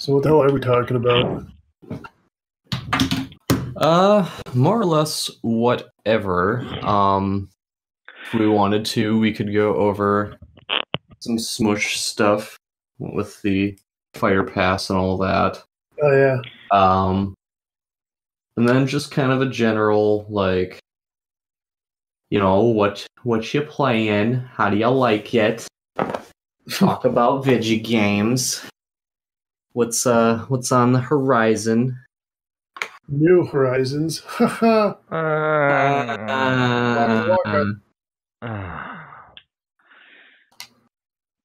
So what the hell are we talking about? More or less whatever. If we wanted to, we could go over some Smush stuff with the Fire Pass and all that. Oh yeah. And then just kind of a general, like, you know, what you playing? How do you like it? Talk about video games. What's on the horizon? New Horizons. Haha.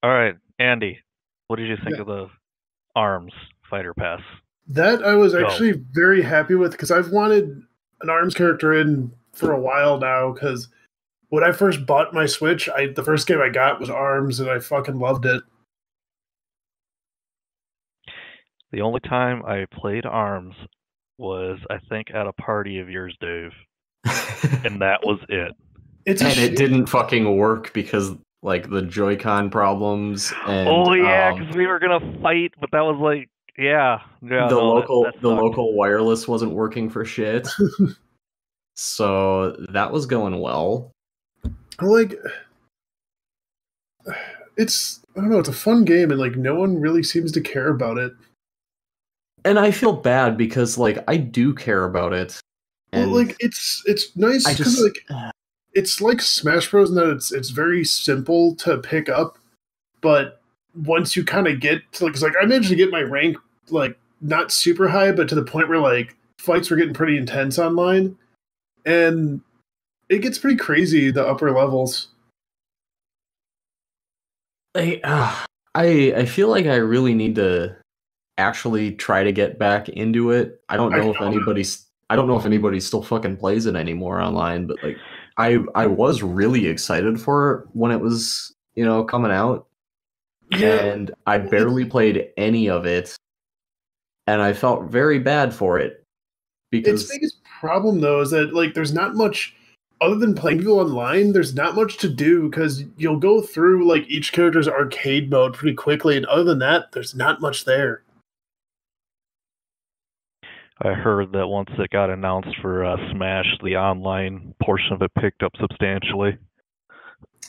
All right, Andy, what did you think of the ARMS Fighter Pass? That I was actually very happy with because I've wanted an ARMS character in for a while now. Because when I first bought my Switch, the first game I got was ARMS, and I fucking loved it. The only time I played ARMS was, I think, at a party of yours, Dave, and that was it. It didn't fucking work because like the Joy-Con problems and because we were gonna fight, but that was like the local wireless wasn't working for shit. So that was going well. Like, it's I don't know, it's a fun game, and like no one really seems to care about it. And I feel bad because like I do care about it. Well, like it's nice because it's like Smash Bros. In that it's very simple to pick up, but once you kind of get to like I managed to get my rank like not super high, but to the point where like fights were getting pretty intense online, and it gets pretty crazy the upper levels. I feel like I really need to actually try to get back into it. I don't know if anybody still fucking plays it anymore online, but like I was really excited for it when it was, coming out. Yeah. And I barely played any of it. And I felt very bad for it. Because its biggest problem though is that like there's not much other than playing people online, there's not much to do because you'll go through like each character's arcade mode pretty quickly, and other than that, there's not much there. I heard that once it got announced for Smash, the online portion of it picked up substantially.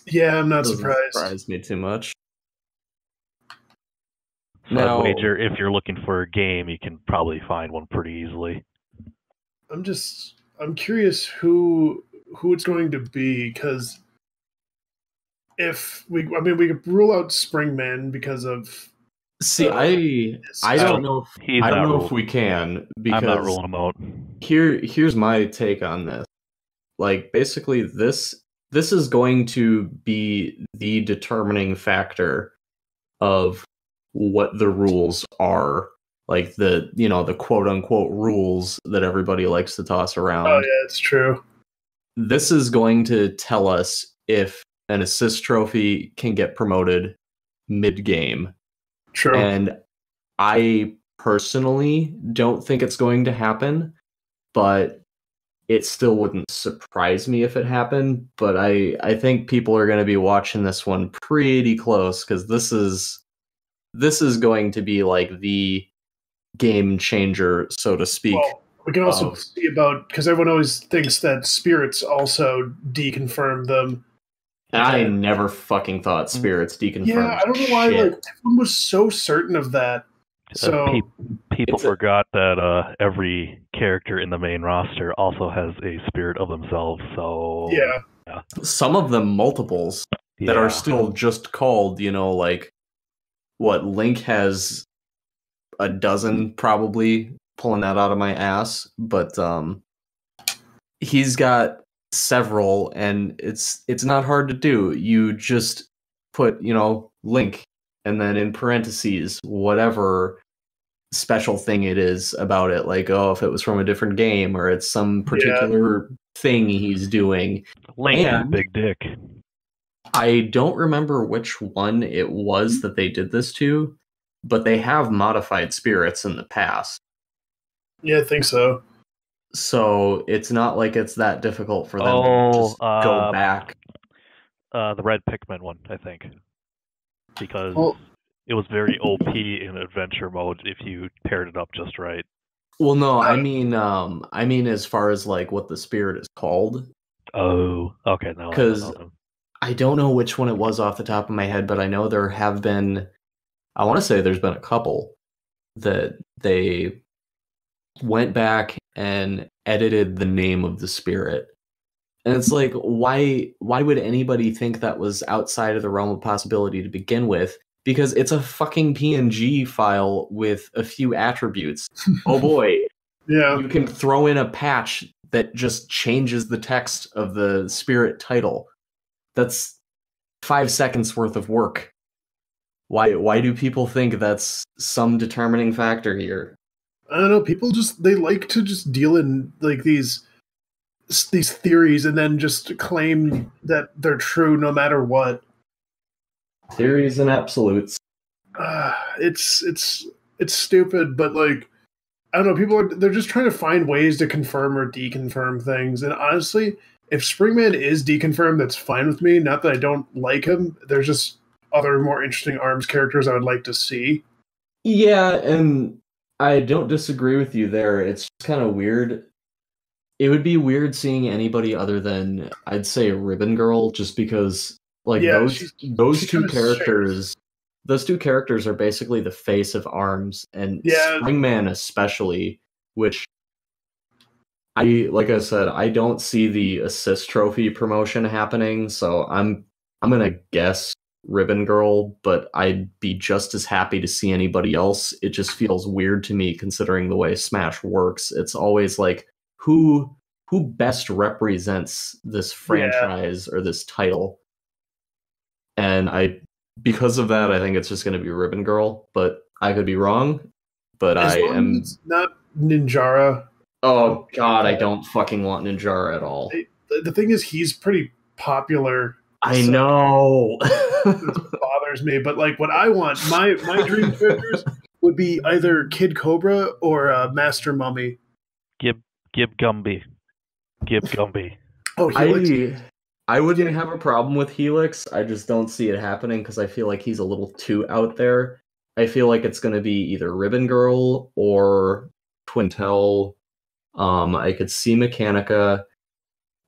Yeah, I'm not surprised. Surprised me too much. So I'd wager if you're looking for a game, you can probably find one pretty easily. I'm curious who it's going to be, because we could rule out Springman because of. See, I don't know if we can, because I'm not ruling him out. Here's my take on this. Like, basically, this is going to be the determining factor of what the rules are. Like the quote unquote rules that everybody likes to toss around. Oh yeah, it's true. This is going to tell us if an assist trophy can get promoted mid-game. True. And I personally don't think it's going to happen, but it still wouldn't surprise me if it happened. But I think people are going to be watching this one pretty close, because this is going to be like the game changer, so to speak. Well, we can also see about, because everyone always thinks that Spirits also deconfirmed them. And I never fucking thought Spirits deconfirmed. Yeah, I don't know why. Like, everyone was so certain of that. So people forgot that every character in the main roster also has a spirit of themselves. So yeah. Some of them multiples that are still just called. Like what Link has a dozen, probably, pulling that out of my ass, but he's got several, and it's not hard to do. You just put Link, and then in parentheses whatever special thing it is about it, like if it was from a different game or it's some particular thing he's doing. Link is big dick. I don't remember which one it was that they did this to, but they have modified spirits in the past. Yeah, I think so. So it's not like it's that difficult for them to just go back. The red Pikmin one, I think. Because it was very OP in adventure mode if you paired it up just right. Well, no, I mean as far as like what the spirit is called. Oh, okay. No, because I don't know which one it was off the top of my head, but I know there have been. I want to say there's been a couple that they went back and edited the name of the spirit. And it's like, why would anybody think that was outside of the realm of possibility to begin with? Because it's a fucking PNG file with a few attributes. Oh boy. Yeah. You can throw in a patch that just changes the text of the spirit title. That's 5 seconds worth of work. Why do people think that's some determining factor here? I don't know. People they like to just deal in like these theories and then just claim that they're true no matter what. Theories and absolutes. It's stupid, but like I don't know. They're just trying to find ways to confirm or deconfirm things. And honestly, if Springman is deconfirmed, that's fine with me. Not that I don't like him. There's just other more interesting ARMS characters I would like to see. Yeah, and I don't disagree with you there. It's just kind of weird. It would be weird seeing anybody other than, I'd say, Ribbon Girl, just because like those two characters. Those two characters are basically the face of ARMS, and Springman especially, which like I said, I don't see the assist trophy promotion happening, so I'm gonna guess Ribbon Girl, but I'd be just as happy to see anybody else. It just feels weird to me considering the way Smash works. It's always like who best represents this franchise or this title. And because of that, I think it's just going to be Ribbon Girl, but I could be wrong. But as long as it's not Ninjara. Oh God, I don't fucking want Ninjara at all. The thing is, he's pretty popular. I know. It bothers me, but like what I want, my dream characters would be either Kid Cobra or Master Mummy. Gib Gumby. Gib Gumby. Oh, I wouldn't have a problem with Helix. I just don't see it happening because I feel like he's a little too out there. I feel like it's going to be either Ribbon Girl or Twintel. I could see Mechanica.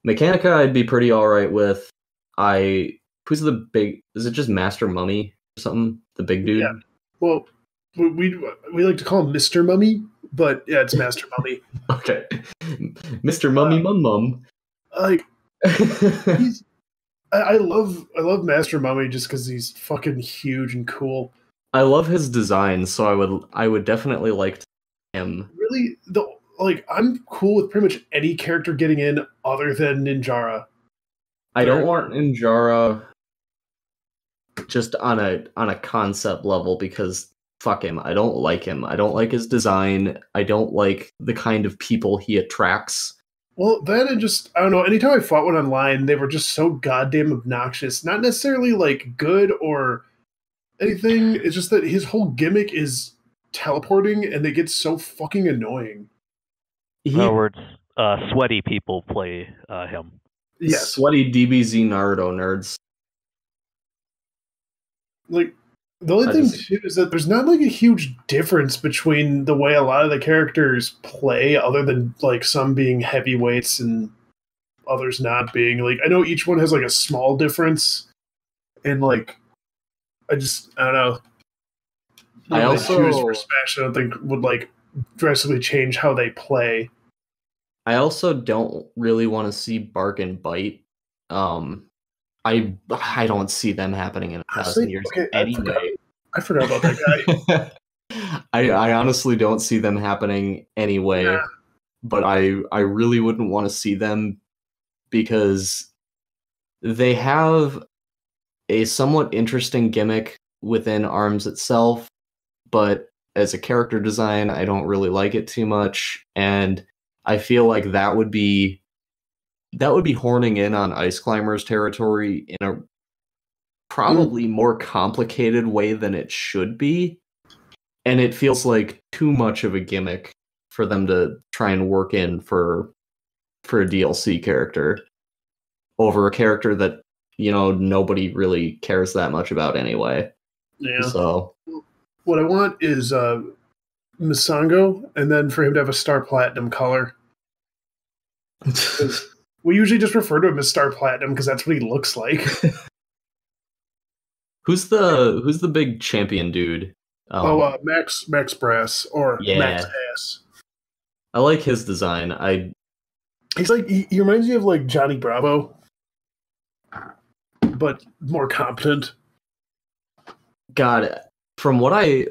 Mechanica I'd be pretty alright with. Who's the big... Is it just Master Mummy or something? The big dude? Yeah. Well, we like to call him Mr. Mummy, but yeah, it's Master Mummy. Okay. Mr. Mummy Mum. Like... I love Master Mummy just because he's fucking huge and cool. I love his design, so I would definitely like him. Really, I'm cool with pretty much any character getting in other than Ninjara. I don't want Ninjara just on a concept level because fuck him. I don't like him. I don't like his design. I don't like the kind of people he attracts. Well, then I don't know, anytime I fought one online, they were just so goddamn obnoxious. Not necessarily, like, good or anything. It's just that his whole gimmick is teleporting, and they get so fucking annoying. In other words, sweaty people play him. Yes. Sweaty DBZ Naruto nerds. Like, the only thing, too, is that there's not, like, a huge difference between the way a lot of the characters play, other than, like, some being heavyweights and others not being. Like, I know each one has, like, a small difference, and, like, I don't know. I also... choose for Smash, I don't think would, like, drastically change how they play. I also don't really want to see Bark and Bite. I don't see them happening in 1,000 years anyway. I forgot about that guy. I honestly don't see them happening anyway. Yeah. But I really wouldn't want to see them because they have a somewhat interesting gimmick within ARMS itself, but as a character design, I don't really like it too much, and I feel like that would be horning in on Ice Climbers territory in a probably more complicated way than it should be. And it feels like too much of a gimmick for them to try and work in for a DLC character over a character that, nobody really cares that much about anyway. Yeah. So what I want is Misango, and then for him to have a Star Platinum color. We usually just refer to him as Star Platinum because that's what he looks like. Who's the big champion dude? Max Brass or Max Ass. I like his design. He's like he reminds me of like Johnny Bravo, but more competent. God, from what I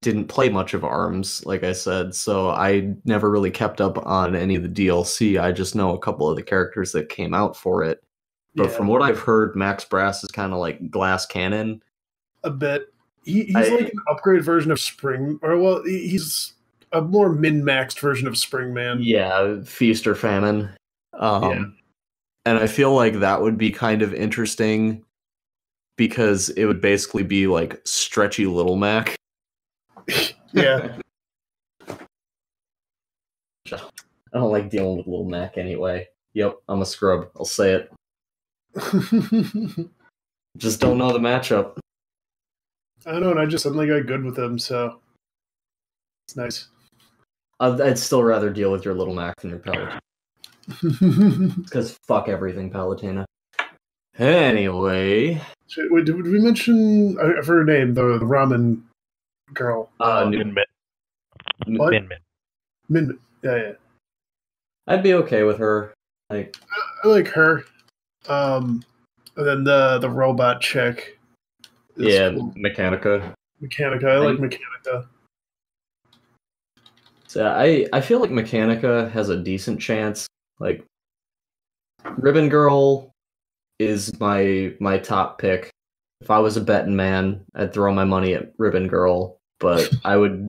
didn't play much of ARMS, like I said, so I never really kept up on any of the DLC. I just know a couple of the characters that came out for it. But from what I've heard, Max Brass is kind of like Glass Cannon. A bit. He's like an upgrade version of Spring, he's a more min-maxed version of Springman. Yeah, Feast or Famine. And I feel like that would be kind of interesting because it would basically be like stretchy Little Mac. Yeah. I don't like dealing with Little Mac anyway. Yep, I'm a scrub. I'll say it. Just don't know the matchup. I know, and I just suddenly got good with him, so it's nice. I'd still rather deal with your Little Mac than your Palutena. Because fuck everything, Palutena. Anyway. Wait, did we mention, I forgot her name, the ramen girl? Min. Min. Yeah. I'd be okay with her. I like her. And then the robot chick. Yeah, cool. Mechanica. I like Mechanica. So I feel like Mechanica has a decent chance. Like, Ribbon Girl is my top pick. If I was a betting man, I'd throw my money at Ribbon Girl, but I would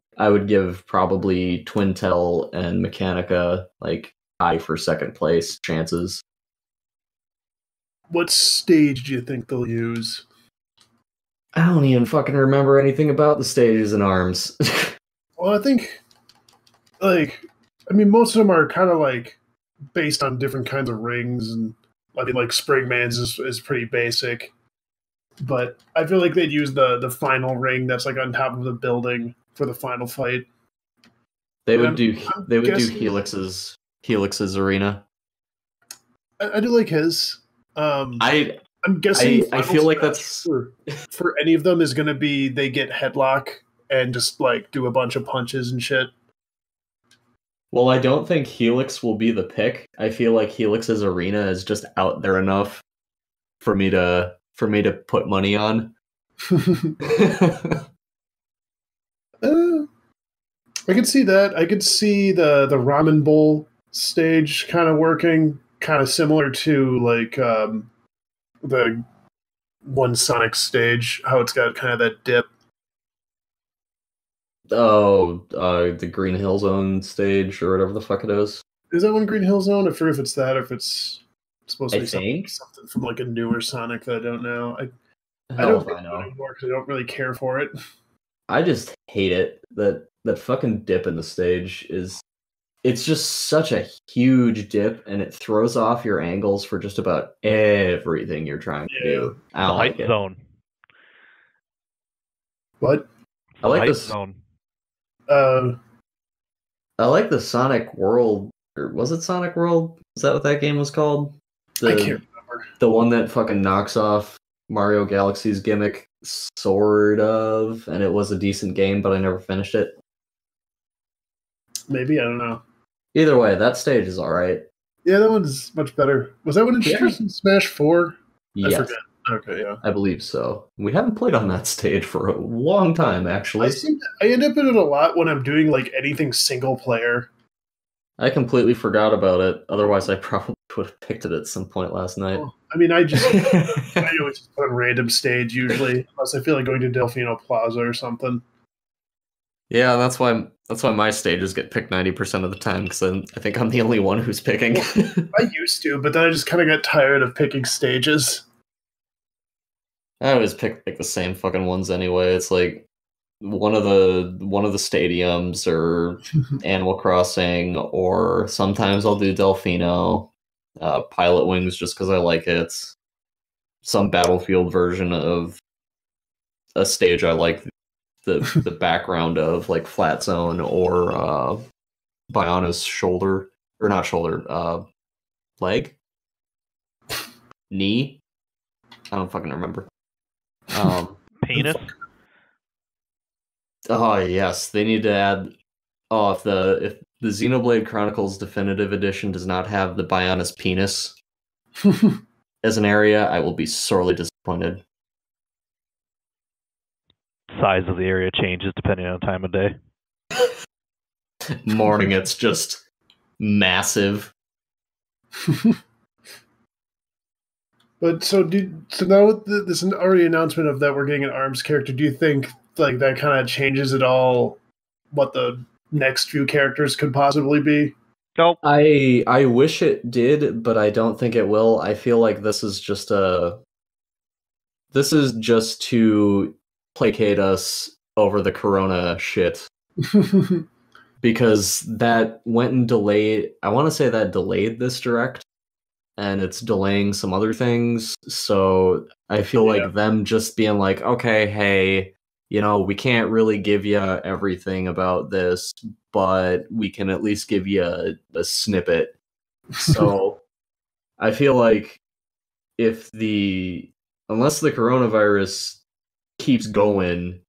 give probably Twintel and Mechanica like high for second place chances. What stage do you think they'll use? I don't even fucking remember anything about the stages in ARMS. Well, I think, most of them are kind of like based on different kinds of rings, and I mean, like Springman's is pretty basic, but I feel like they'd use the final ring that's like on top of the building for the final fight. They would do Helix's arena. I do like his. I'm guessing. I feel like that's for any of them is going to be they get headlock and just like do a bunch of punches and shit. Well, I don't think Helix will be the pick. I feel like Helix's arena is just out there enough for me to put money on. I could see that. I could see the ramen bowl stage kind of working, kind of similar to like the one Sonic stage, how it's got kind of that dip. Oh, the Green Hill Zone stage or whatever the fuck it is. Is that one Green Hill Zone? I forget if it's that or if it's supposed to be something from like a newer Sonic that I don't know. I don't know anymore because I don't really care for it. I just hate it. That fucking dip in the stage it's just such a huge dip, and it throws off your angles for just about everything you're trying to do. I don't like it. Zone. What? I like this zone. I like the Sonic World, or was it Sonic World? Is that what that game was called? I can't remember. The one that fucking knocks off Mario Galaxy's gimmick, sort of, and it was a decent game, but I never finished it. Maybe, I don't know. Either way, that stage is alright. Yeah, that one's much better. Was that one introduced in Smash 4? Yes. I forget. Okay, yeah. I believe so. We haven't played on that stage for a long time, actually. I end up in it a lot when I'm doing like anything single player. I completely forgot about it. Otherwise, I probably would have picked it at some point last night. Well, I mean, I always just put on random stage usually, unless I feel like going to Delfino Plaza or something. Yeah, that's why my stages get picked 90% of the time, because I think I'm the only one who's picking. Well, I used to, but then I just kind of got tired of picking stages. I always pick like the same fucking ones anyway. It's like one of the stadiums or Animal Crossing, or sometimes I'll do Delfino, Pilot Wings just because I like it. some Battlefield version of a stage I like the background of, like Flat Zone or Biona's shoulder, or not shoulder, leg? Knee? I don't fucking remember. Penis? Oh yes, they need to add. Oh, if the Xenoblade Chronicles Definitive Edition does not have the Bionis penis as an area, I will be sorely disappointed. Size of the area changes depending on time of day. Morning, it's just massive. But so now with this already announcement of that we're getting an ARMS character, do you think like that kind of changes at all what the next few characters could possibly be? Nope. I wish it did, but I don't think it will. I feel like this is just to placate us over the Corona shit. Because that went and delayed. I want to say that delayed this direct, and it's delaying some other things. So I feel like them just being like, okay, hey, we can't really give you everything about this, but we can at least give you a snippet. So I feel like unless the coronavirus keeps going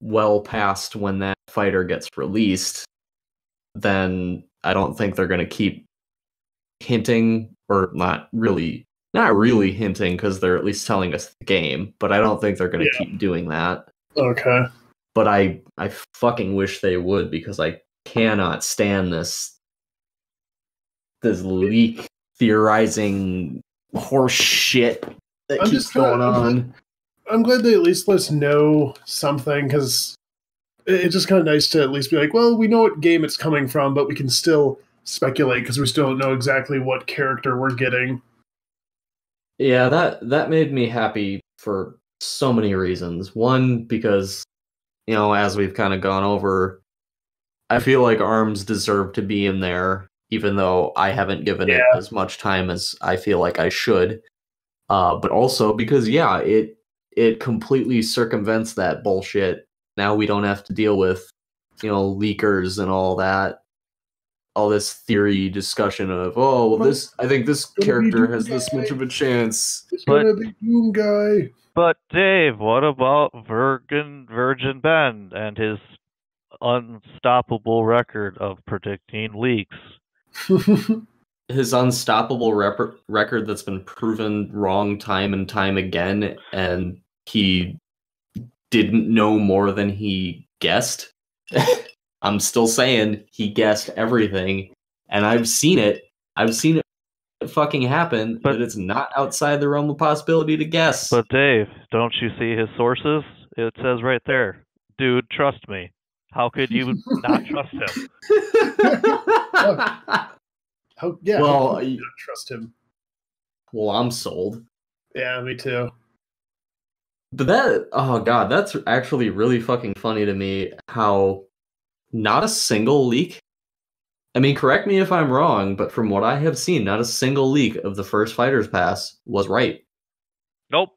well past when that fighter gets released, then I don't think they're going to keep hinting, or not really hinting, because they're at least telling us the game, but I don't think they're going to keep doing that. Okay. But I fucking wish they would, because I cannot stand this leak theorizing horse shit that keeps going on. I'm glad they at least let us know something, because it's just kind of nice to at least be like, well, we know what game it's coming from, but we can still speculate because we still don't know exactly what character we're getting. Yeah, that made me happy for so many reasons. One, because, as we've kind of gone over, I feel like ARMS deserved to be in there, even though I haven't given it as much time as I feel like I should. But also because, it completely circumvents that bullshit. Now we don't have to deal with, leakers and all that. All this theory discussion of, I think this character has this much of a chance. It's gonna be Doom Guy. But Dave, what about Virgin Ben and his unstoppable record of predicting leaks? His unstoppable record that's been proven wrong time and time again, and he didn't know more than he guessed. I'm still saying he guessed everything, and I've seen it. I've seen it fucking happen, but it's not outside the realm of possibility to guess. But Dave, don't you see his sources? It says right there, dude, trust me. How could you not trust him? How could you not trust him? Well, I'm sold. Yeah, me too. But that's actually really fucking funny to me, how not a single leak. I mean, correct me if I'm wrong, but from what I have seen, not a single leak of the first Fighter's Pass was right. Nope.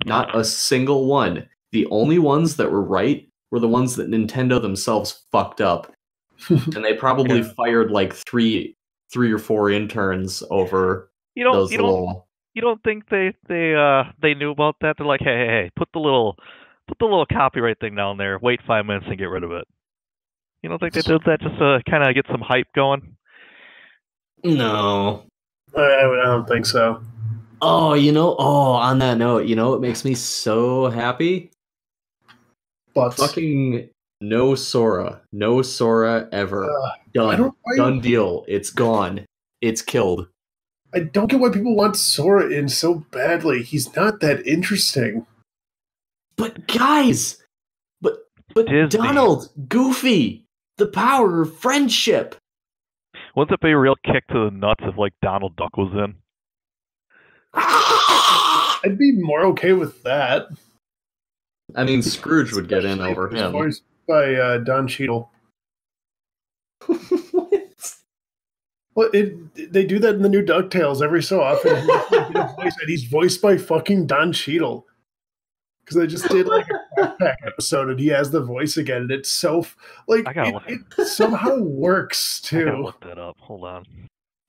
Not a single one. The only ones that were right were the ones that Nintendo themselves fucked up. And they probably fired like three or four interns over those little... You don't think they knew about that? They're like, hey, put the little copyright thing down there. Wait 5 minutes and get rid of it. You don't think they did that just to kind of get some hype going? No, I don't think so. Oh, on that note, it makes me so happy. But fucking no Sora ever. Done deal. It's gone. It's killed. I don't get why people want Sora in so badly. He's not that interesting. But guys, but Disney. Donald, Goofy, the power of friendship. Wouldn't it be a real kick to the nuts if like Donald Duck was in? I'd be more okay with that. I mean, Scrooge would get in over him. Voiced by Don Cheadle. What? Well, they do that in the new DuckTales every so often. And he's voiced by fucking Don Cheadle. Because I just did like a backpack episode, and he has the voice again, and it's so like it somehow works too. I gotta look that up. Hold on.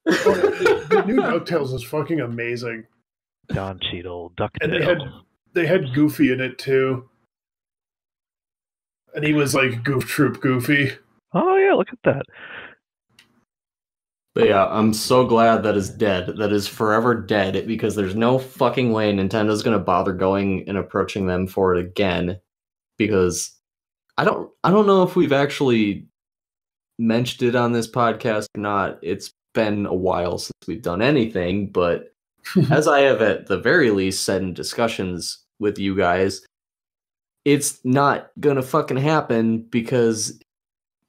The new DuckTales is fucking amazing. Don Cheadle, DuckTales. And they had Goofy in it too, and he was like Goof Troop Goofy. Oh yeah, look at that. But yeah, I'm so glad that is dead. That is forever dead, because there's no fucking way Nintendo's gonna bother going and approaching them for it again. Because I don't know if we've actually mentioned it on this podcast or not. It's been a while since we've done anything, but as I have at the very least said in discussions with you guys, it's not gonna fucking happen because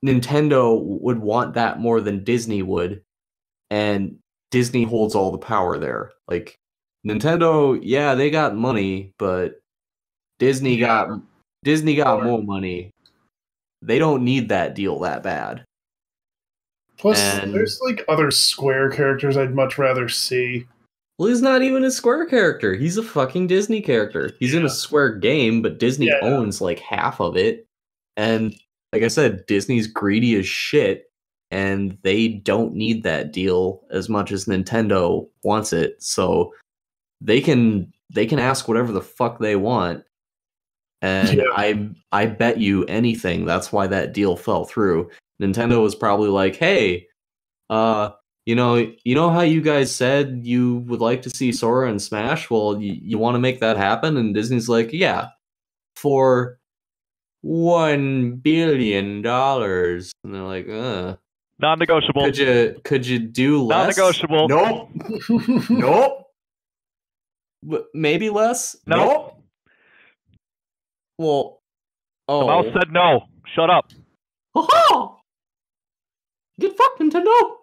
Nintendo would want that more than Disney would. And Disney holds all the power there. Like, Nintendo, yeah, they got money, but Disney got more money. They don't need that deal that bad. Plus, there's like other Square characters I'd much rather see. Well, he's not even a Square character. He's a fucking Disney character. He's in a Square game, but Disney owns like half of it. And like I said, Disney's greedy as shit. And they don't need that deal as much as Nintendo wants it, so they can ask whatever the fuck they want. And I bet you anything that's why that deal fell through. Nintendo was probably like, "Hey, you know how you guys said you would like to see Sora in Smash? Well, you want to make that happen?" And Disney's like, "Yeah, for $1 billion." And they're like, Non-negotiable. Could you do less? Non-negotiable. Nope. Nope. Maybe less? Nope. Well, the mouse said no. Shut up. Ha-ha! Get fucked, Nintendo!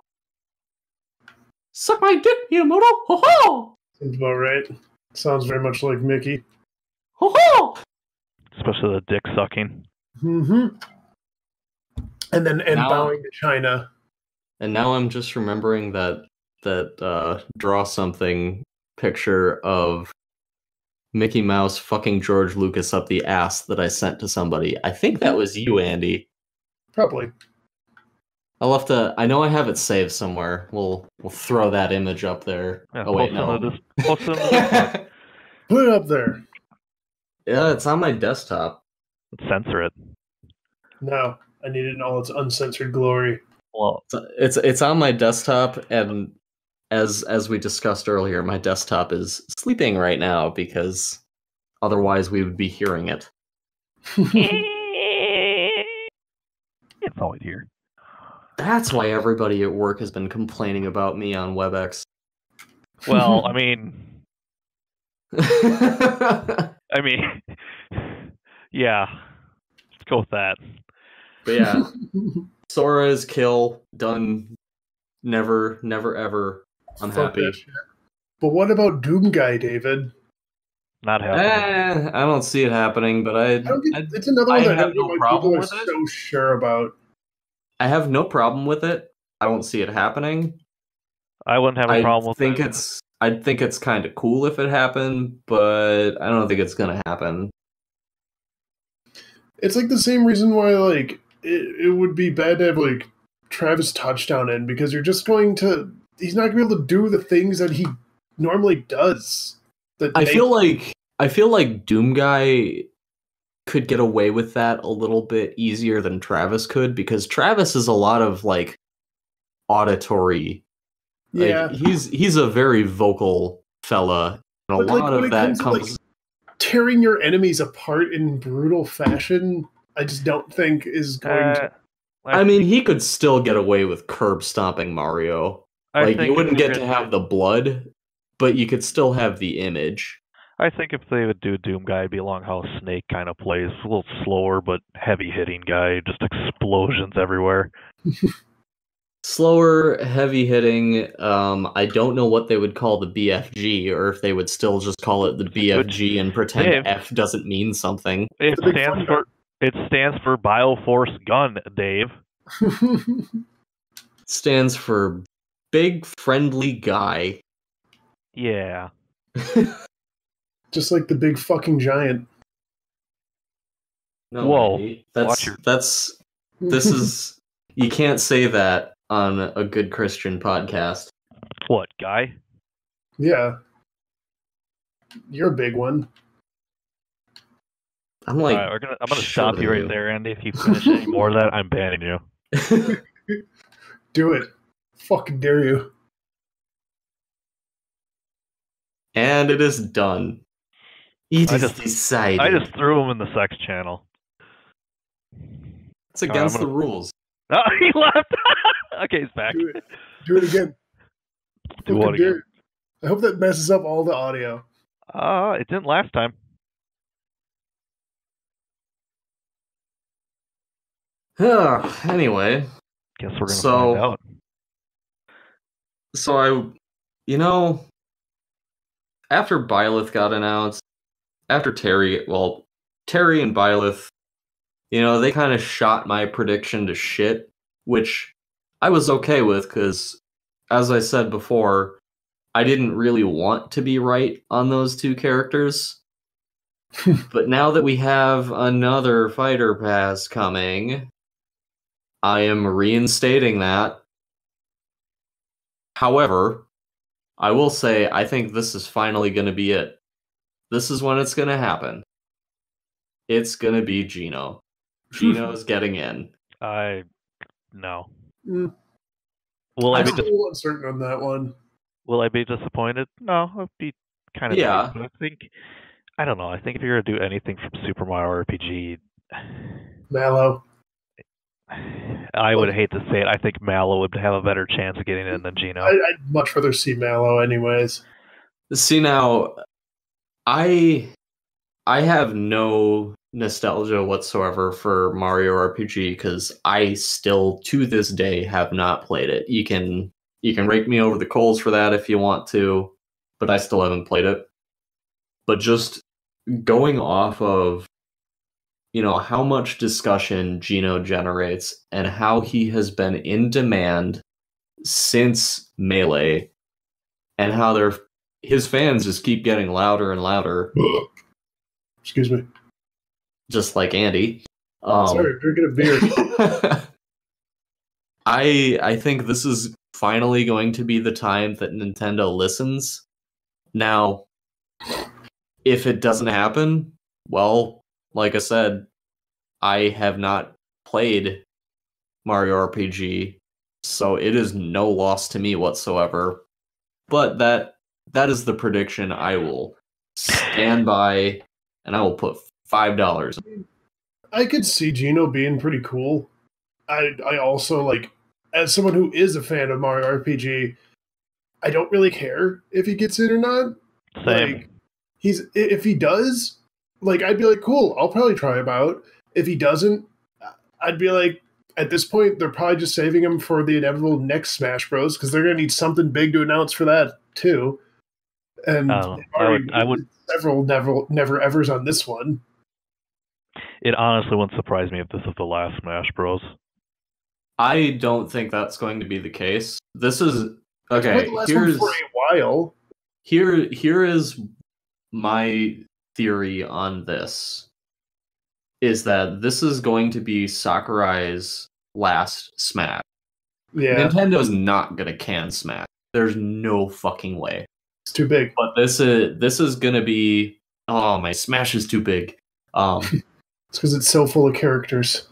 Suck my dick, Miyamoto! Ha-ha! Sounds about right. Sounds very much like Mickey. Ha-ha! Especially the dick sucking. Mm-hmm. And then bowing to China. And now I'm just remembering that draw something picture of Mickey Mouse fucking George Lucas up the ass that I sent to somebody. I think that was you, Andy. Probably. I'll have to. I know I have it saved somewhere. We'll throw that image up there. Yeah, oh wait, no. Put it up there. Yeah, it's on my desktop. Censor it. No, I need it in all its uncensored glory. Well, it's on my desktop, and as we discussed earlier, my desktop is sleeping right now because otherwise we would be hearing it. It's always here. That's why everybody at work has been complaining about me on WebEx. Well, I mean, yeah, let's go with that. But yeah, Sora's kill done. Never, ever. I'm happy. But what about Doom Guy, David? Not happening. I don't see it happening, but it's another one that no problem with it. So sure about. I have no problem with it. I don't see it happening. I wouldn't have a problem with it. I think it's kind of cool if it happened, but I don't think it's gonna happen. It's like the same reason why like it would be bad to have like Travis Touchdown in, because you're just going to. He's not gonna be able to do the things that he normally does. I feel like Doom Guy could get away with that a little bit easier than Travis could, because Travis is a lot of like auditory. Yeah, like, he's a very vocal fella, and a lot of that comes like, tearing your enemies apart in brutal fashion. I just don't think is going to. I mean, he could still get away with curb stomping Mario. Like, you wouldn't get to have the blood, but you could still have the image. I think if they would do Doom Guy, it'd be along how Snake kind of plays. A little slower, but heavy-hitting guy. Just explosions everywhere. Slower, heavy-hitting. I don't know what they would call the BFG, or if they would still just call it the BFG and pretend F doesn't mean something. It stands for Bioforce Gun, Dave. Stands for big friendly guy. Yeah. Just like the big fucking giant. No, Whoa. Andy. This is you can't say that on a good Christian podcast. What, guy? Yeah. You're a big one. I'm like, I'm gonna stop you right there, Andy. If you finish any more of that, I'm banning you. Do it. Fucking dare you. And it is done. It is decided. I just threw him in the sex channel. It's against the rules. Oh, he left. Okay, he's back. Do it again. Do what again? I hope that messes up all the audio. It didn't last time. Anyway. Guess we're gonna find out. So after Byleth got announced, after Terry and Byleth, they kind of shot my prediction to shit, which I was okay with because, as I said before, I didn't really want to be right on those two characters. But now that we have another fighter pass coming, I am reinstating that. However, I will say I think this is finally going to be it. This is when it's going to happen. It's going to be Gino. Gino's getting in. No. I'm still uncertain on that one. Will I be disappointed? No, I'll be kind of nice, but I don't know. I think if you're gonna do anything from Super Mario RPG, Mallow. I would hate to say it. I think Mallow would have a better chance of getting in than Gino. I'd much rather see Mallow, anyways. See, now, I have no nostalgia whatsoever for Mario RPG because I still, to this day, have not played it. You can rake me over the coals for that if you want to, but I still haven't played it. But just going off of how much discussion Gino generates and how he has been in demand since Melee, and how his fans just keep getting louder and louder. Excuse me. Just like Andy. Sorry, drinking a beer. I think this is finally going to be the time that Nintendo listens. Now, if it doesn't happen, well, like I said, I have not played Mario RPG, so it is no loss to me whatsoever. But that is the prediction I will stand by, and I will put $5. I could see Gino being pretty cool. I also, as someone who is a fan of Mario RPG, I don't really care if he gets in or not. Same. If he does, I'd be like, cool, I'll probably try him out. If he doesn't, I'd be like, at this point, they're probably just saving him for the inevitable next Smash Bros. Because they're going to need something big to announce for that, too. And I would several never evers on this one. It honestly wouldn't surprise me if this is the last Smash Bros. I don't think that's going to be the case. This is okay. Here's for a while. Here is my theory on this. Is that this is going to be Sakurai's last Smash. Yeah. Nintendo's not gonna can Smash. There's no fucking way. It's too big. But this is gonna be my Smash is too big. It's because it's so full of characters.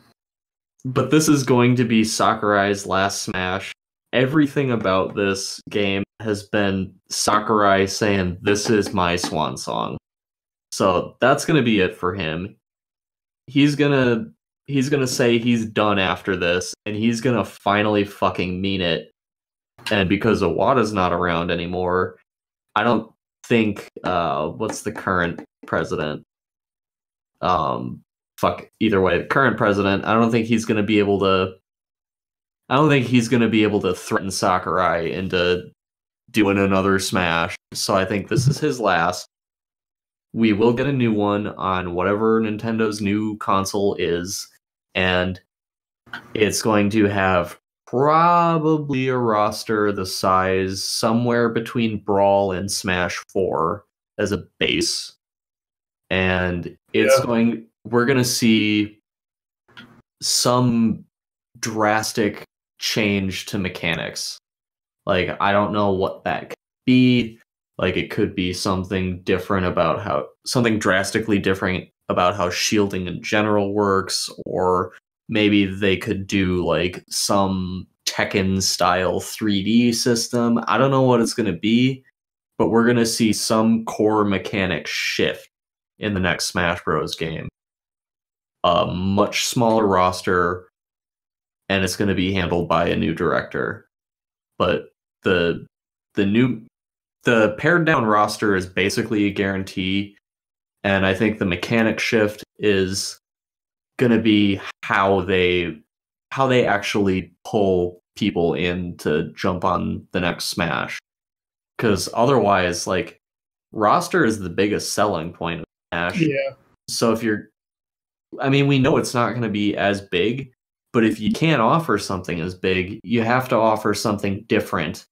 But this is going to be Sakurai's last Smash. Everything about this game has been Sakurai saying, "This is my swan song." So that's gonna be it for him. He's gonna say he's done after this, and he's gonna finally fucking mean it. And because Iwata's not around anymore, I don't think what's the current president? Either way, the current president, I don't think he's gonna be able to threaten Sakurai into doing another Smash. So I think this is his last. We will get a new one on whatever Nintendo's new console is, and it's going to have probably a roster the size somewhere between Brawl and Smash 4 as a base. And we're going to see some drastic change to mechanics. Like, I don't know what that could be. Like, it could be something drastically different about how shielding in general works, or maybe they could do like some Tekken style 3D system. I don't know what it's going to be, but we're going to see some core mechanic shift in the next Smash Bros. Game. A much smaller roster, and it's going to be handled by a new director. But the pared down roster is basically a guarantee, and I think the mechanic shift is going to be how they actually pull people in to jump on the next Smash. Because otherwise, like, roster is the biggest selling point of Smash. Yeah. So we know it's not going to be as big, but if you can't offer something as big, you have to offer something different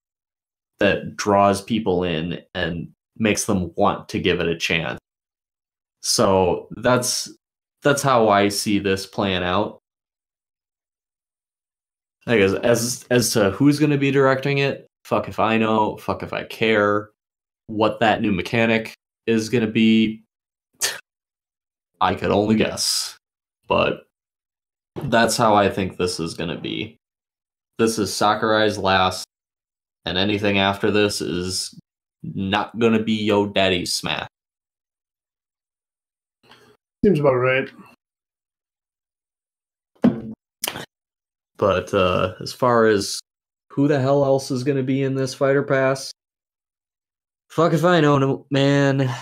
that draws people in and makes them want to give it a chance. So that's how I see this playing out. Like, as to who's going to be directing it, fuck if I know, fuck if I care. What that new mechanic is going to be, I could only guess. But that's how I think this is going to be. This is Sakurai's last, and anything after this is not going to be Yo Daddy's Smash. Seems about right. But as far as who the hell else is going to be in this Fighter Pass, fuck if I know, man.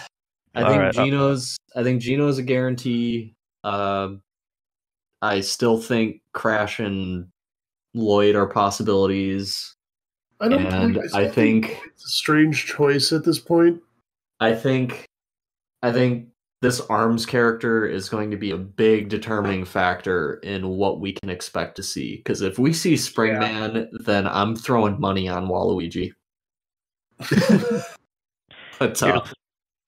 I think Geno's a guarantee. I still think Crash and Lloyd are possibilities. I think it's a strange choice at this point. I think this ARMS character is going to be a big determining factor in what we can expect to see. Because if we see Springman, then I'm throwing money on Waluigi. But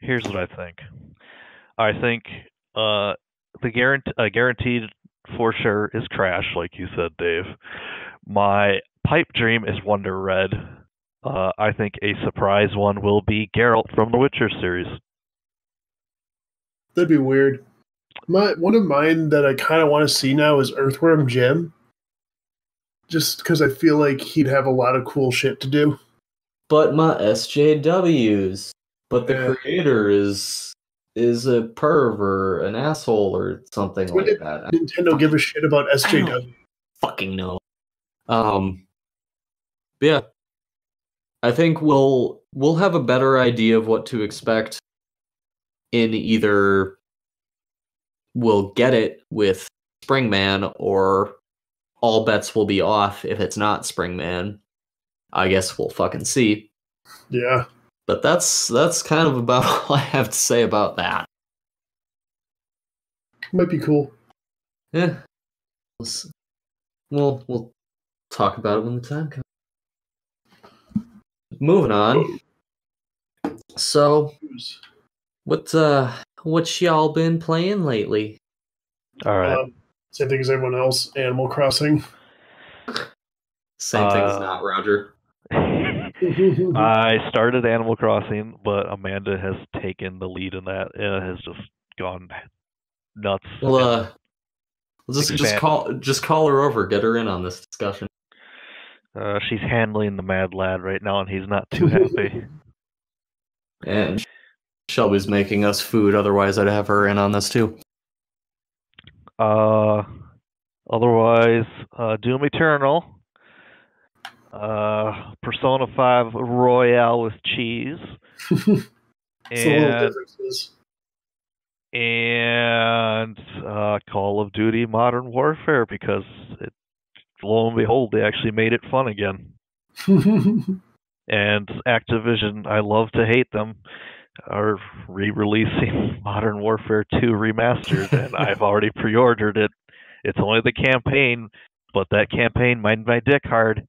here's what I think. I think guaranteed for sure is Crash, like you said, Dave. My pipe dream is Wonder Red. I think a surprise one will be Geralt from the Witcher series. That'd be weird. One of mine that I kind of want to see now is Earthworm Jim. Just because I feel like he'd have a lot of cool shit to do. But my SJWs. But the creator is a perv or an asshole or something like that. Nintendo give a shit about SJW? Fucking no. But yeah. I think we'll have a better idea of what to expect in either we'll get it with Springman or all bets will be off if it's not Springman. I guess we'll fucking see. Yeah. But that's kind of about all I have to say about that. Might be cool. Yeah. We'll talk about it when the time comes. Moving on. So, what y'all been playing lately? All right. Same thing as everyone else. Animal Crossing. Same thing as not, Roger. I started Animal Crossing, but Amanda has taken the lead in that and has just gone nuts. Well, just call her over, get her in on this discussion. She's handling the Mad Lad right now, and he's not too happy. And Shelby's making us food. Otherwise, I'd have her in on this too. Otherwise, Doom Eternal. Persona 5 Royale with cheese. and Call of Duty Modern Warfare, because lo and behold, they actually made it fun again. And Activision, I love to hate them, are re-releasing Modern Warfare 2 Remastered, and I've already pre-ordered it. It's only the campaign, But that campaign mined my dick hard.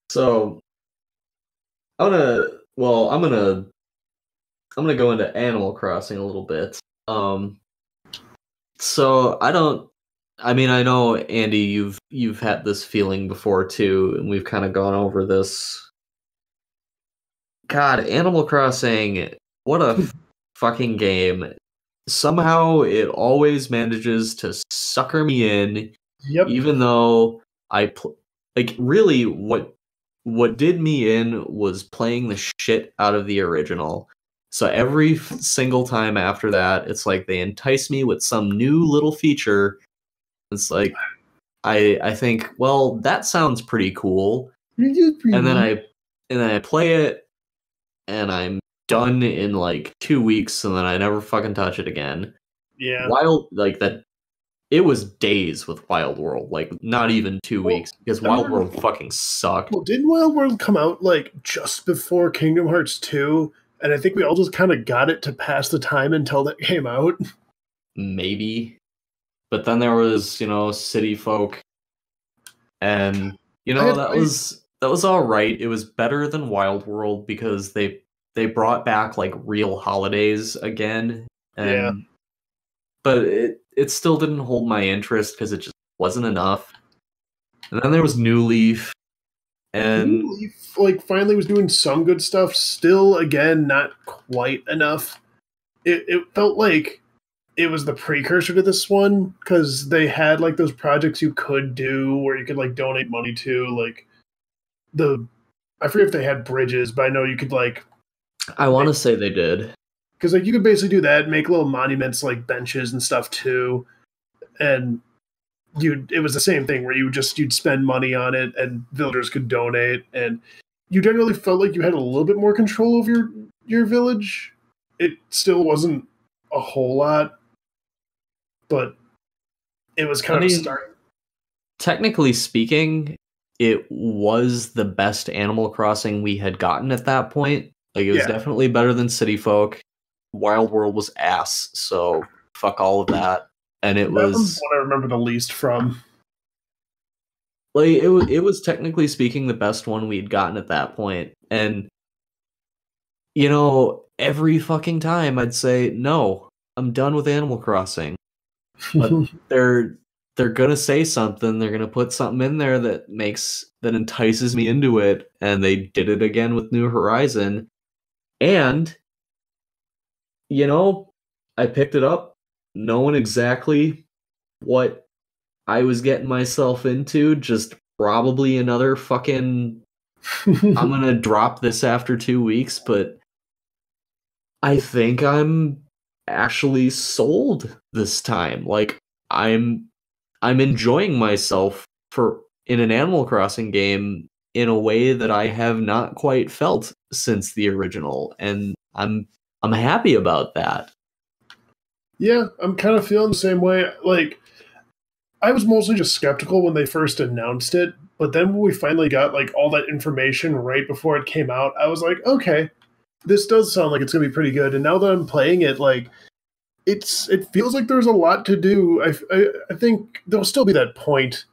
So I'm gonna go into Animal Crossing a little bit. So I know, Andy, you've had this feeling before too, and we've kind of gone over this. God, Animal Crossing, what a fucking game. Somehow it always manages to sucker me in, even though really what did me in was playing the shit out of the original. So every single time after that, it's like they entice me with some new little feature. It's like I think, well, that sounds pretty cool. And then I play it and I'm done in like 2 weeks, and then I never fucking touch it again. Yeah. It was days with Wild World, like not even 2 weeks, because Wild World fucking sucked. Well, didn't Wild World come out like just before Kingdom Hearts 2? And I think we all just kind of got it to pass the time until that came out. Maybe. But then there was, City Folk. And, that was all right. It was better than Wild World because they brought back like real holidays again. And but it still didn't hold my interest because it just wasn't enough. And then there was New Leaf. And New Leaf, like, finally was doing some good stuff. Still, again, not quite enough. It felt like it was the precursor to this one, because they had like those projects you could do where you could like donate money to, like I forget if they had bridges, but I know you could like. I want to say they did, because like you could basically do that, make little monuments like benches and stuff too, and it was the same thing where you'd spend money on it and villagers could donate, and you generally felt like you had a little bit more control over your village. It still wasn't a whole lot, but it was kind of a start. Technically speaking, it was the best Animal Crossing we had gotten at that point. Like, it was definitely better than City Folk. Wild World was ass, so fuck all of that. And that was what I remember the least from. Like, it was technically speaking the best one we'd gotten at that point. And every fucking time I'd say, no, I'm done with Animal Crossing. But they're gonna say something, they're gonna put something in there that entices me into it, and they did it again with New Horizon. And I picked it up knowing exactly what I was getting myself into, just probably another fucking I'm gonna drop this after 2 weeks, but I think I'm actually sold this time. Like, I'm enjoying myself in an Animal Crossing game in a way that I have not quite felt since the original, and I'm happy about that. Yeah, I'm kind of feeling the same way. Like, I was mostly just skeptical when they first announced it, but then when we finally got like all that information right before it came out, I was like, okay, this does sound like it's gonna be pretty good. And now that I'm playing it, like, it feels like there's a lot to do. I think there'll still be that point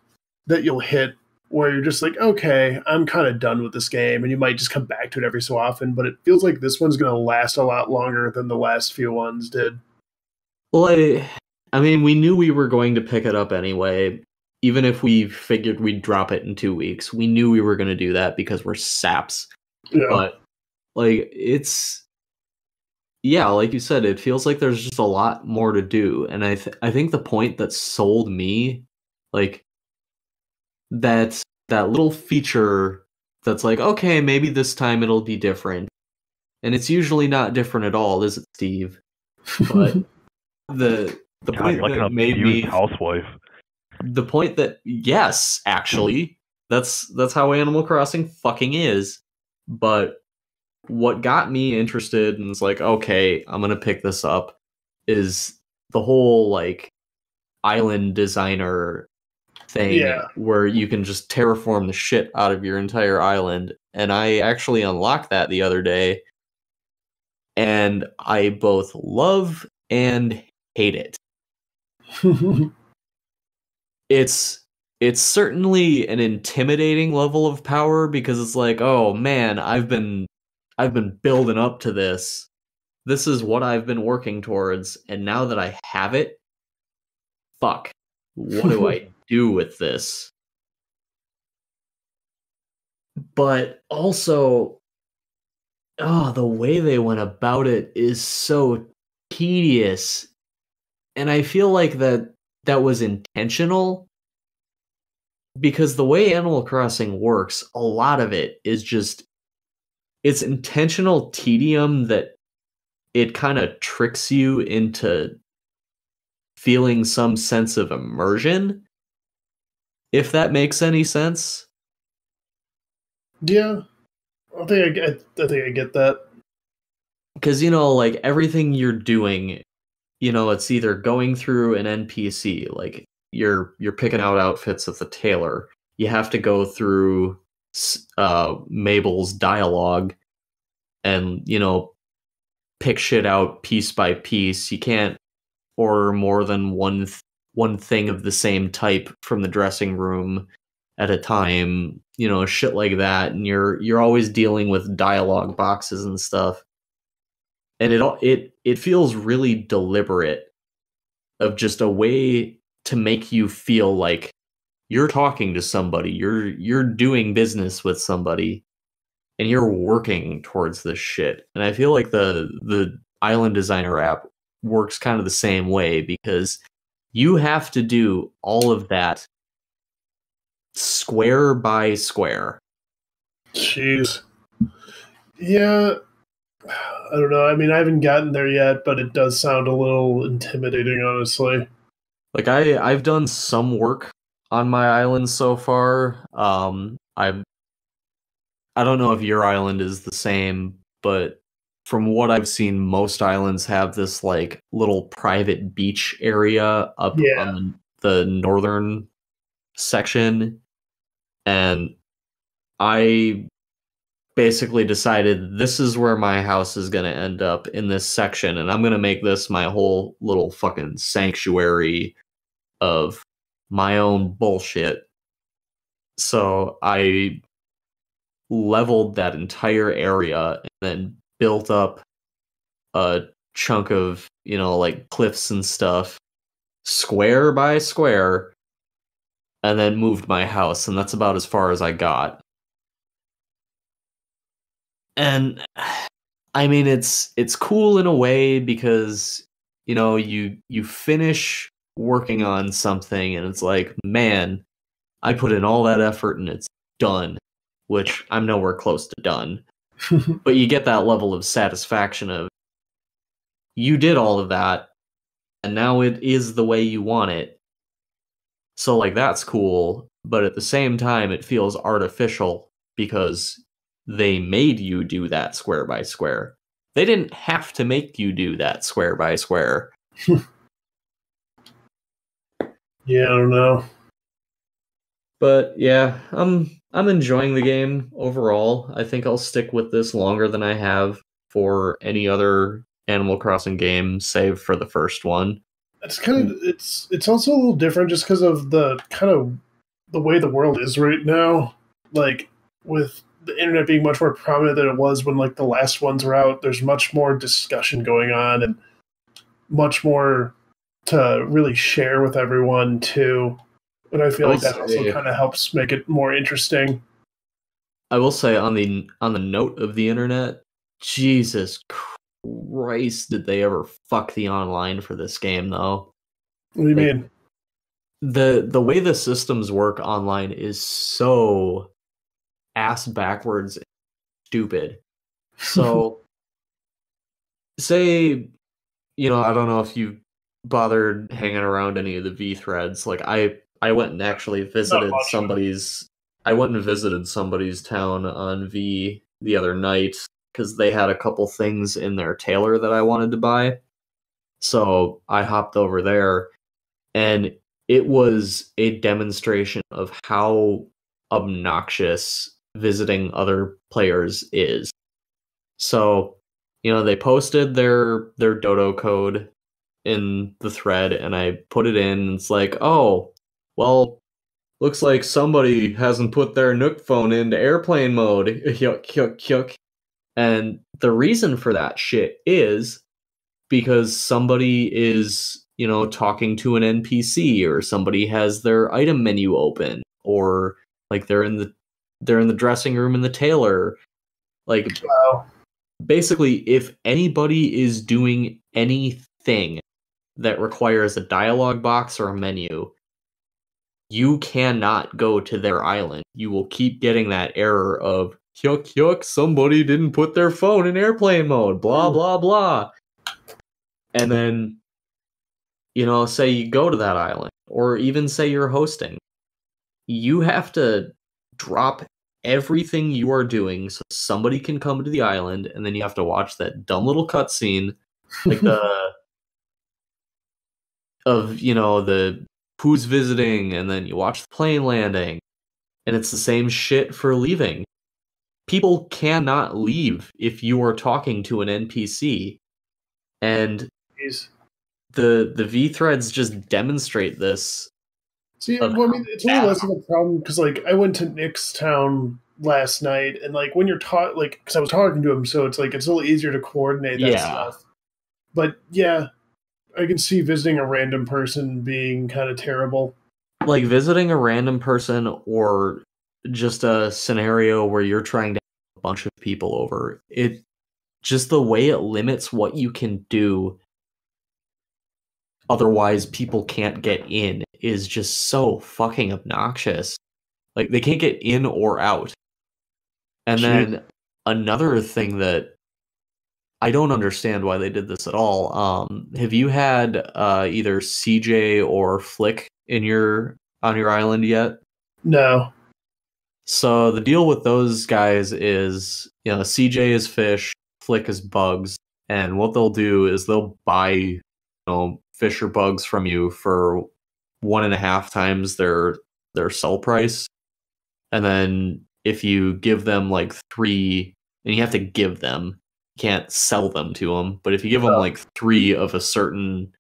that you'll hit where you're just like, okay, I'm kind of done with this game, and you might just come back to it every so often. But it feels like this one's gonna last a lot longer than the last few ones did. Well, I mean, we knew we were going to pick it up anyway. Even if we figured we'd drop it in 2 weeks, we knew we were going to do that because we're saps. Yeah. But, like, like you said, it feels like there's just a lot more to do. And I think the point that sold me, like, that little feature that's like, okay, maybe this time it'll be different. And it's usually not different at all, is it, Steve? But the point that made me housewife. The point that, yes, actually, that's how Animal Crossing fucking is. But what got me interested and was like, okay, I'm gonna pick this up, is the whole like island designer thing, where you can just terraform the shit out of your entire island. And I actually unlocked that the other day, and I both love and hate it. it's certainly an intimidating level of power because it's like, oh man, I've been building up to this. This is what I've been working towards, and now that I have it, fuck. What do I do with this? But also, the way they went about it is so tedious. And I feel like that was intentional, because the way Animal Crossing works, a lot of it is just, it's intentional tedium that it kind of tricks you into feeling some sense of immersion, if that makes any sense. Yeah, I think I get that. Because, like, everything you're doing, it's either going through an NPC, like you're picking out outfits at the tailor. You have to go through Mabel's dialogue and, pick shit out piece by piece. You can't order more than one thing of the same type from the dressing room at a time, shit like that. And you're always dealing with dialogue boxes and stuff. And it feels really deliberate, of just a way to make you feel like you're talking to somebody, you're doing business with somebody, and you're working towards this shit. And I feel like the Island Designer app works kind of the same way, because you have to do all of that square by square. Jeez. Yeah, I don't know. I mean, I haven't gotten there yet, but it does sound a little intimidating, honestly. Like, I've done some work on my island so far. I don't know if your island is the same, but from what I've seen, most islands have this like little private beach area up on the northern section. And I basically decided this is where my house is going to end up, in this section, and I'm going to make this my whole little fucking sanctuary of my own bullshit. So I leveled that entire area and then built up a chunk of, like cliffs and stuff, square by square, and then moved my house, and that's about as far as I got. And I mean, it's cool in a way, because you finish working on something and it's like, man, I put in all that effort and it's done, which I'm nowhere close to done. But you get that level of satisfaction of, you did all of that and now it is the way you want it. So like, that's cool, but at the same time it feels artificial, because they made you do that square by square. They didn't have to make you do that square by square. Yeah, I don't know. But yeah, I'm enjoying the game overall. I think I'll stick with this longer than I have for any other Animal Crossing game, save for the first one. It's kind of it's also a little different just because of the kind of the way the world is right now. Like, with the internet being much more prominent than it was when like the last ones were out, there's much more discussion going on and much more to really share with everyone too. And I feel like that also kind of helps make it more interesting. I will say, on the note of the internet, Jesus Christ, did they ever fuck the online for this game though? What do you mean? The way the systems work online is so ass backwards and stupid. So say, I don't know if you bothered hanging around any of the V threads. Like, I went and actually visited somebody's town on V the other night, because they had a couple things in their tailor that I wanted to buy. So I hopped over there, and it was a demonstration of how obnoxious visiting other players is. So, they posted their dodo code in the thread, and I put it in, and it's like, oh, well, looks like somebody hasn't put their Nook phone into airplane mode. Yuck, yuck, yuck. And the reason for that shit is because somebody is, talking to an NPC, or somebody has their item menu open, or like they're in the dressing room in the tailor. Like, Wow. basically, if anybody is doing anything that requires a dialogue box or a menu, you cannot go to their island. You will keep getting that error of, yuck, yuck, somebody didn't put their phone in airplane mode, blah, blah, blah. And then, say you go to that island, or even say you're hosting, you have to drop everything you are doing so somebody can come to the island, and then you have to watch that dumb little cutscene, like the who's visiting, and then you watch the plane landing, and it's the same shit for leaving. People cannot leave if you are talking to an NPC, and the V threads just demonstrate this. See, well, I mean, it's only less of a problem because, like, I went to Nick's town last night, and like when you're because I was talking to him, so it's like it's a little easier to coordinate that stuff. But yeah, I can see visiting a random person being kind of terrible. Like visiting a random person, or just a scenario where you're trying to have a bunch of people over. It just the way it limits what you can do. Otherwise, people can't get in is just so fucking obnoxious. Like, they can't get in or out. And then another thing that I don't understand why they did this at all. Have you had either CJ or Flick on your island yet? No. So the deal with those guys is, CJ is fish, Flick is bugs, and what they'll do is they'll buy, fish or bugs from you for 1.5 times their sell price. And then if you give them like 3, and you have to give them, you can't sell them to them, but if you give them like 3 of a certain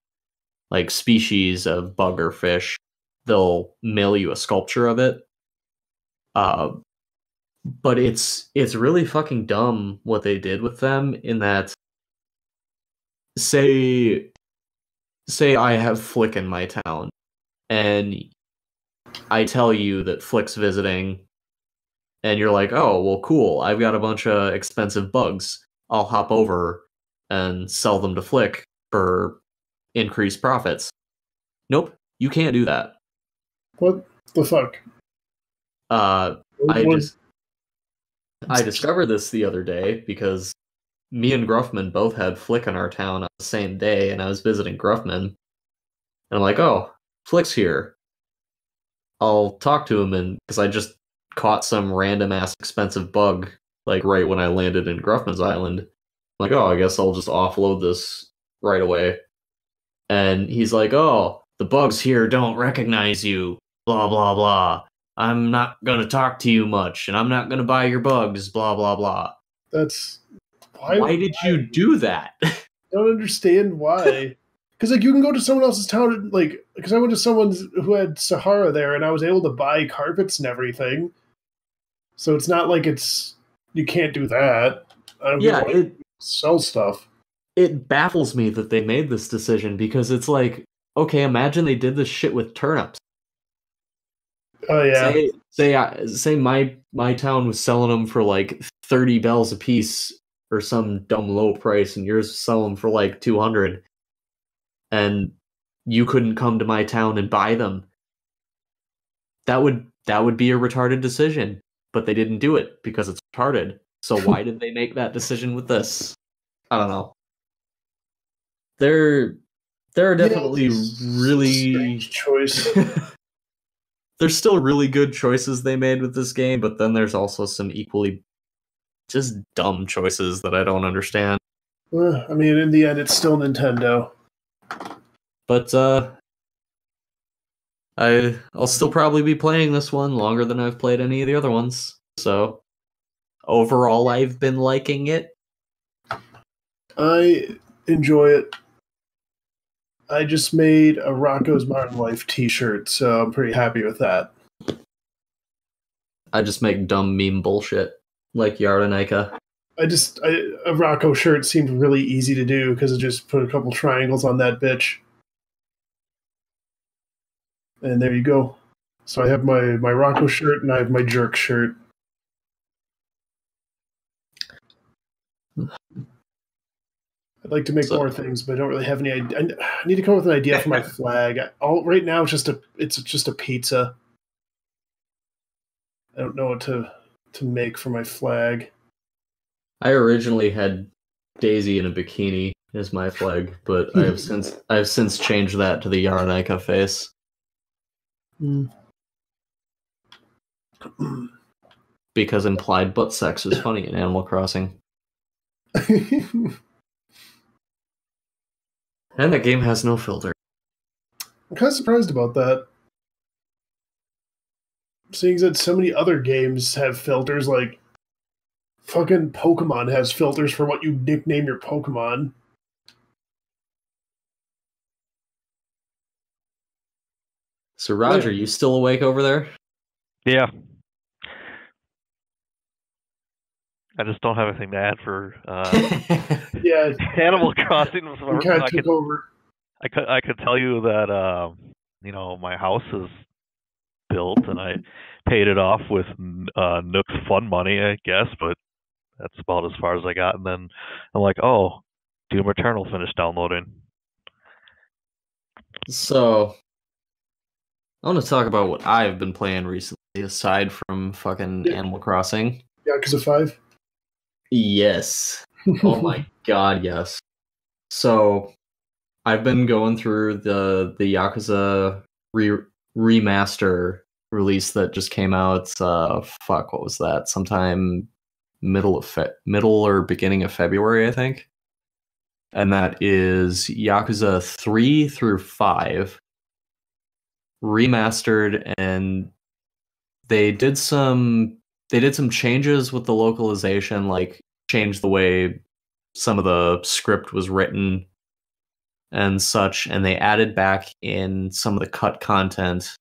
like species of bug or fish, they'll mail you a sculpture of it. But it's really fucking dumb what they did with them, in that say I have Flick in my town, and I tell you that Flick's visiting, and you're like, oh, well, cool, I've got a bunch of expensive bugs. I'll hop over and sell them to Flick for increased profits. Nope, you can't do that. What the fuck? I discovered this the other day because me and Gruffman both had Flick in our town on the same day, and I was visiting Gruffman. And I'm like, oh, Flick's here. I'll talk to him, and because I just caught some random ass expensive bug, like right when I landed in Gruffman's island. I'm like, oh, I guess I'll just offload this right away. And he's like, oh, the bugs here don't recognize you, blah, blah, blah. I'm not going to talk to you much, and I'm not going to buy your bugs, blah, blah, blah. That's... Why did you do that? I don't understand why. Because, like, you can go to someone else's town, like, because I went to someone who had Sahara there, and I was able to buy carpets and everything. So it's not like you can't do that. I don't know, it sell stuff. It baffles me that they made this decision, because it's like, okay, imagine they did this shit with turnips. Oh yeah. Say my town was selling them for like 30 bells a piece or some dumb low price, and yours selling them for like 200, and you couldn't come to my town and buy them. That would be a retarded decision, but they didn't do it because it's retarded. So why did they make that decision with this? I don't know. There are definitely really choice. There's still really good choices they made with this game, but then there's also some equally just dumb choices that I don't understand. I mean, in the end, it's still Nintendo. But I'll still probably be playing this one longer than I've played any of the other ones. So overall, I've been liking it. I enjoy it. I just made a Rocco's Modern Life t-shirt, so I'm pretty happy with that. I just make dumb meme bullshit, like Yardanika. A Rocco shirt seemed really easy to do because I just put a couple triangles on that bitch. And there you go. So I have my Rocco shirt and I have my Jerk shirt. I'd like to make more things, but I don't really have any idea. I need to come up with an idea for my flag. Right now, it's just a pizza. I don't know what to make for my flag. I originally had Daisy in a bikini as my flag, but I have since changed that to the Yardanika face. Because implied butt sex is funny in Animal Crossing. And that game has no filter. I'm kind of surprised about that. Seeing that so many other games have filters, like fucking Pokemon has filters for what you nickname your Pokemon. So Roger, you still awake over there? Yeah. I just don't have anything to add for yeah, Animal Crossing. kind of took over. I could tell you that my house is built and I paid it off with Nook's fun money, I guess, but that's about as far as I got. And then I'm like, oh, Doom Eternal finished downloading. So I want to talk about what I've been playing recently, aside from fucking Animal Crossing. Yakuza 5? Yes. Oh my god, yes. So I've been going through the Yakuza remaster release that just came out. What was that? Sometime middle or beginning of February, I think. And that is Yakuza 3 through 5 remastered, and they did some changes with the localization, like changed the way some of the script was written and such, and they added back in some of the cut content.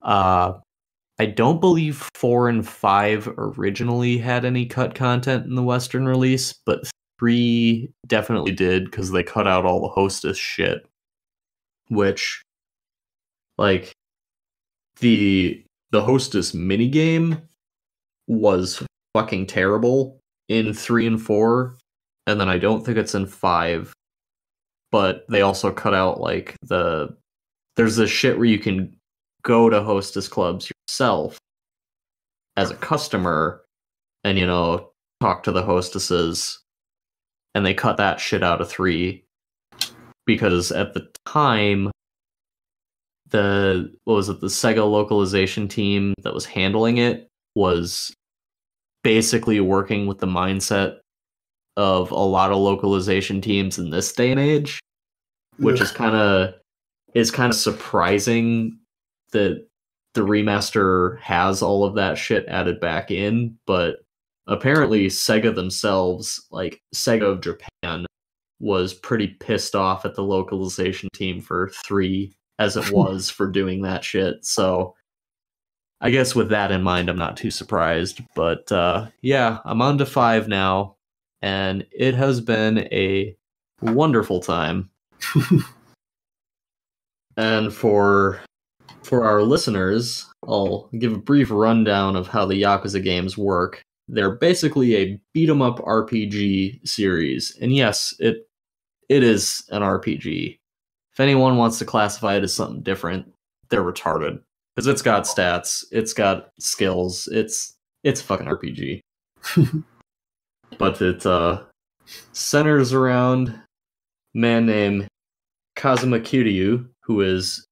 I don't believe 4 and 5 originally had any cut content in the Western release, but 3 definitely did, because they cut out all the hostess shit. Which, like, the hostess minigame was fucking terrible in 3 and 4, and then I don't think it's in 5. But they also cut out, like, there's this shit where you can go to hostess clubs yourself as a customer and, talk to the hostesses, and they cut that shit out of 3 because at the time the Sega localization team that was handling it was basically working with the mindset of a lot of localization teams in this day and age, which is kind of surprising that the remaster has all of that shit added back in. But apparently Sega themselves, like Sega of Japan, was pretty pissed off at the localization team for 3 as it was for doing that shit. So I guess with that in mind, I'm not too surprised. But yeah, I'm on to 5 now, and it has been a wonderful time. And for our listeners, I'll give a brief rundown of how the Yakuza games work. They're basically a beat-em-up RPG series. And yes, it is an RPG. If anyone wants to classify it as something different, they're retarded. Because it's got stats, it's got skills, it's a fucking RPG. But it centers around a man named Kazuma Kiryu, who is,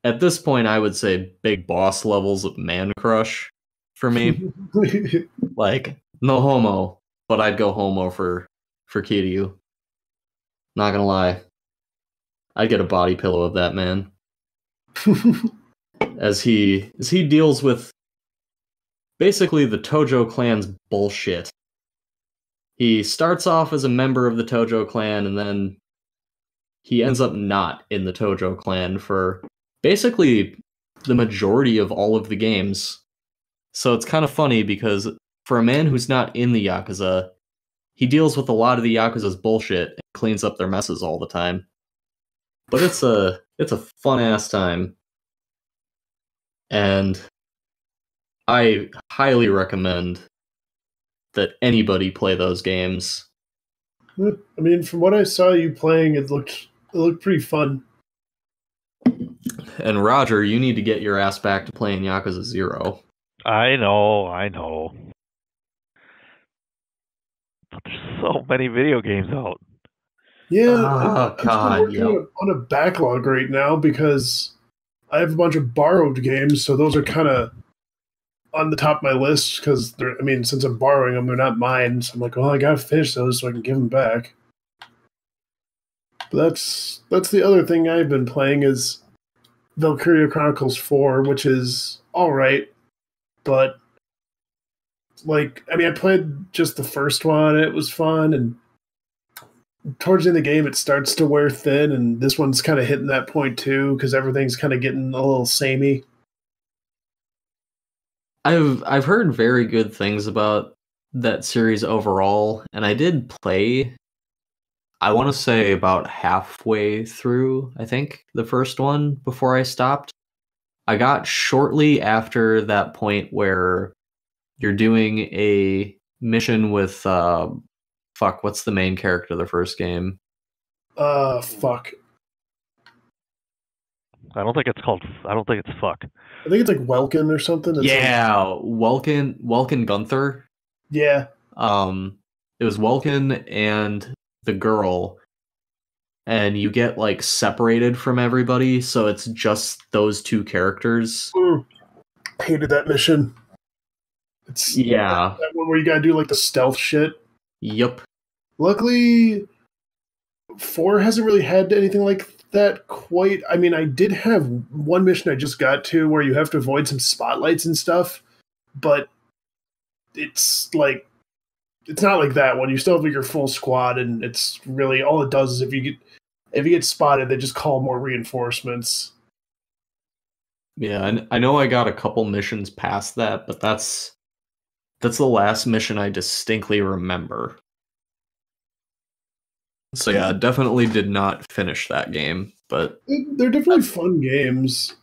at this point, I would say big boss levels of man crush for me. Like, no homo, but I'd go homo for Kiryu. Not gonna lie. I'd get a body pillow of that man. as he deals with basically the Tojo clan's bullshit. He starts off as a member of the Tojo clan, and then he ends up not in the Tojo clan for basically the majority of all of the games. So it's kind of funny because for a man who's not in the Yakuza, he deals with a lot of the Yakuza's bullshit and cleans up their messes all the time. But it's a fun ass time. And I highly recommend that anybody play those games. I mean, from what I saw you playing, it looked pretty fun. And Roger, you need to get your ass back to playing Yakuza 0. I know. But there's so many video games out. Yeah, I'm still working on a backlog right now because I have a bunch of borrowed games, so those are kind of on the top of my list because since I'm borrowing them, they're not mine. So I'm like, well, I gotta finish those so I can give them back. But that's the other thing I've been playing is Valkyria Chronicles 4, which is all right, but I played just the first one. It was fun, and towards the end of the game, it starts to wear thin, and this one's kind of hitting that point too because everything's kind of getting a little samey. I've heard very good things about that series overall, and I did play, I want to say about halfway through, I think, the first one before I stopped. I got shortly after that point where you're doing a mission with what's the main character of the first game? Fuck. I don't think it's fuck. I think it's like Welkin or something. Welkin Gunther. Yeah. It was Welkin and the girl, and you get like separated from everybody, so it's just those two characters. Hated that mission. It's that one where you gotta do like the stealth shit. Yep. Luckily, 4 hasn't really had anything like that quite. I mean, I did have one mission I just got to where you have to avoid some spotlights and stuff, but it's not like that one. You still have your full squad, and it's really all it does is if you get spotted, they just call more reinforcements. Yeah, I know I got a couple missions past that, but that's the last mission I distinctly remember. So yeah, definitely did not finish that game, but they're definitely fun games.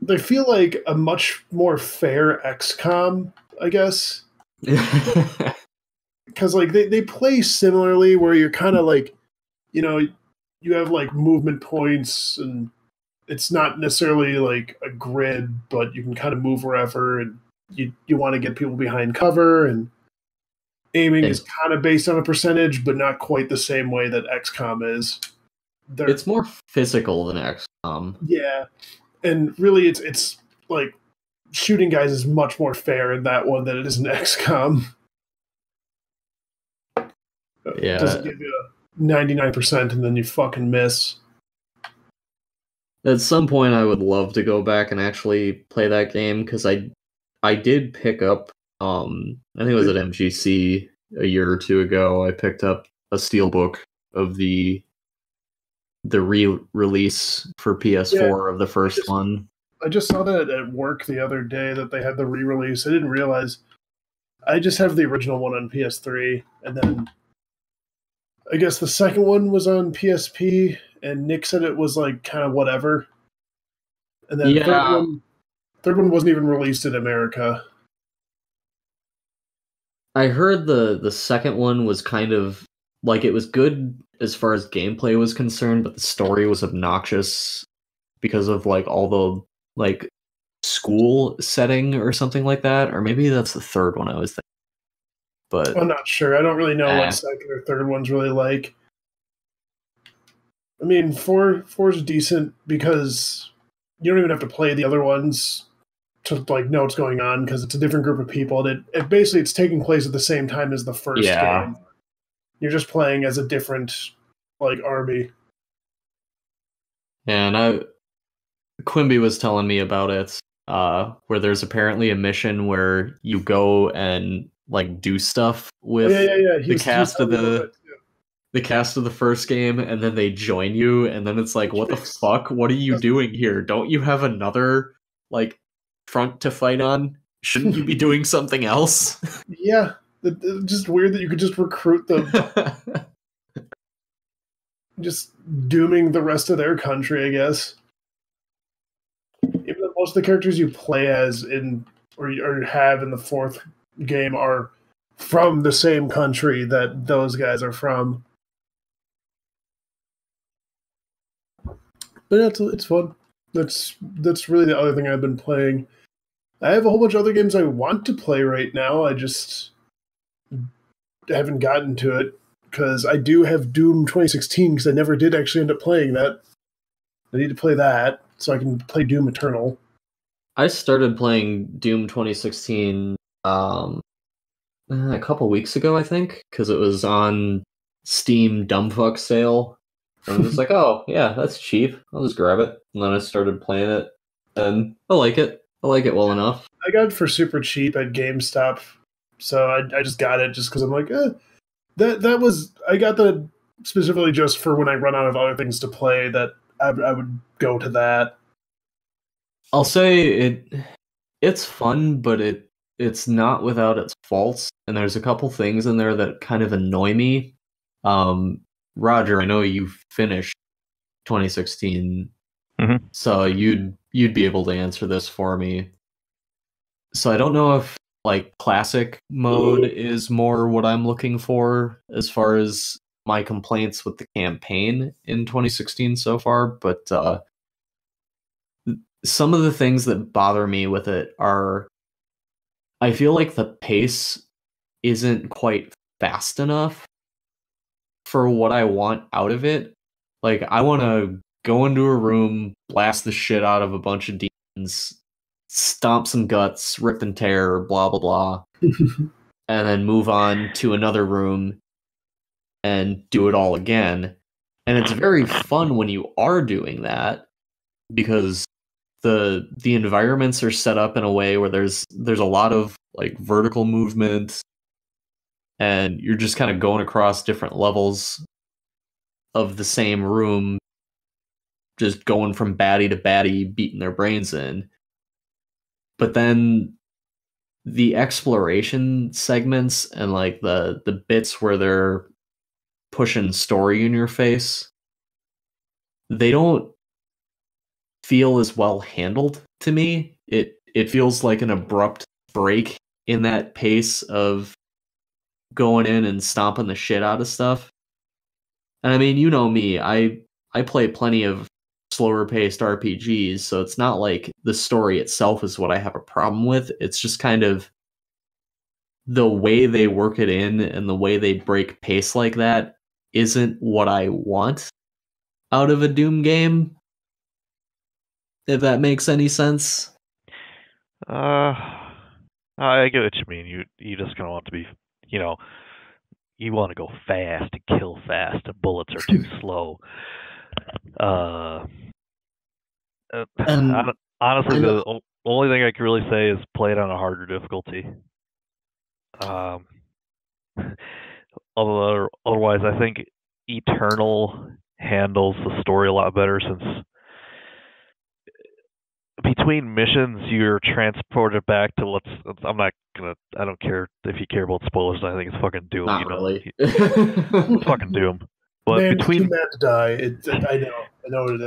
They feel like a much more fair XCOM, I guess. Because they play similarly, where you're kind of like, you have like movement points, and it's not necessarily like a grid, but you can kind of move wherever, and you want to get people behind cover, and aiming is kind of based on a percentage, but not quite the same way that XCOM is. It's more physical than XCOM. Yeah, and really, it's like shooting guys is much more fair in that one than it is in XCOM. Yeah, it doesn't give you 99%, and then you fucking miss. At some point, I would love to go back and actually play that game because I did pick up. I think it was at MGC a year or two ago. I picked up a steelbook of the re-release for PS4 of the first one. I just saw that at work the other day that they had the re-release. I didn't realize. I just have the original one on PS3, and then I guess the second one was on PSP, and Nick said it was like kind of whatever. And then third one wasn't even released in America. I heard the second one was kind of like, it was good as far as gameplay was concerned, but the story was obnoxious because of like all the like school setting or something like that. Or maybe that's the third one I was thinking. But I'm not sure. I don't really know what second or third one's really like. I mean, 4 is decent because you don't even have to play the other ones to like know what's going on because it's a different group of people. And it basically it's taking place at the same time as the first game. You're just playing as a different like army. And Quimby was telling me about it, where there's apparently a mission where you go and like do stuff with the cast of the cast of the first game, and then they join you, and then it's like, what the fuck? What are you doing here? Don't you have another like front to fight on? Shouldn't you be doing something else? Yeah, it's just weird that you could just recruit them. Just dooming the rest of their country, I guess. Even though most of the characters you play as or have in the fourth game are from the same country that those guys are from. But it's fun. That's really the other thing I've been playing. I have a whole bunch of other games I want to play right now. I just haven't gotten to it because I do have Doom 2016 because I never did actually end up playing that. I need to play that so I can play Doom Eternal. I started playing Doom 2016 a couple weeks ago, I think, because it was on Steam Dumbfuck sale. And I was like, oh, yeah, that's cheap. I'll just grab it. And then I started playing it, and I like it. I like it well enough. I got it for super cheap at GameStop, so I just got it just because I'm like, that was, I got that specifically just for when I run out of other things to play, that I would go to that. I'll say it's fun, but it's not without its faults, and there's a couple things in there that kind of annoy me. Roger, I know you finished 2016, so you'd be able to answer this for me. So I don't know if like classic mode is more what I'm looking for as far as my complaints with the campaign in 2016 so far, but some of the things that bother me with it are, I feel like the pace isn't quite fast enough for what I want out of it. Like, I want to go into a room, blast the shit out of a bunch of demons, stomp some guts, rip and tear, blah, blah, blah, and then move on to another room and do it all again. And it's very fun when you are doing that because the environments are set up in a way where there's a lot of like vertical movement, and you're just kind of going across different levels of the same room, just going from baddie to baddie, beating their brains in. But then the exploration segments and like the bits where they're pushing story in your face, they don't feel as well handled to me. It feels like an abrupt break in that pace of going in and stomping the shit out of stuff. And I mean, you know me, I play plenty of slower paced RPGs, so it's not like the story itself is what I have a problem with. It's just kind of the way they work it in and the way they break pace like that isn't what I want out of a Doom game. If that makes any sense. I get what you mean. You just kind of want to be, you want to go fast and kill fast, and bullets are too slow. Honestly, the only thing I can really say is play it on a harder difficulty. Otherwise, I think Eternal handles the story a lot better, since between missions you're transported back to I don't care if you care about spoilers. I think it's fucking Doom. Not really. It's fucking Doom. But Man, between too mad to die. I know what it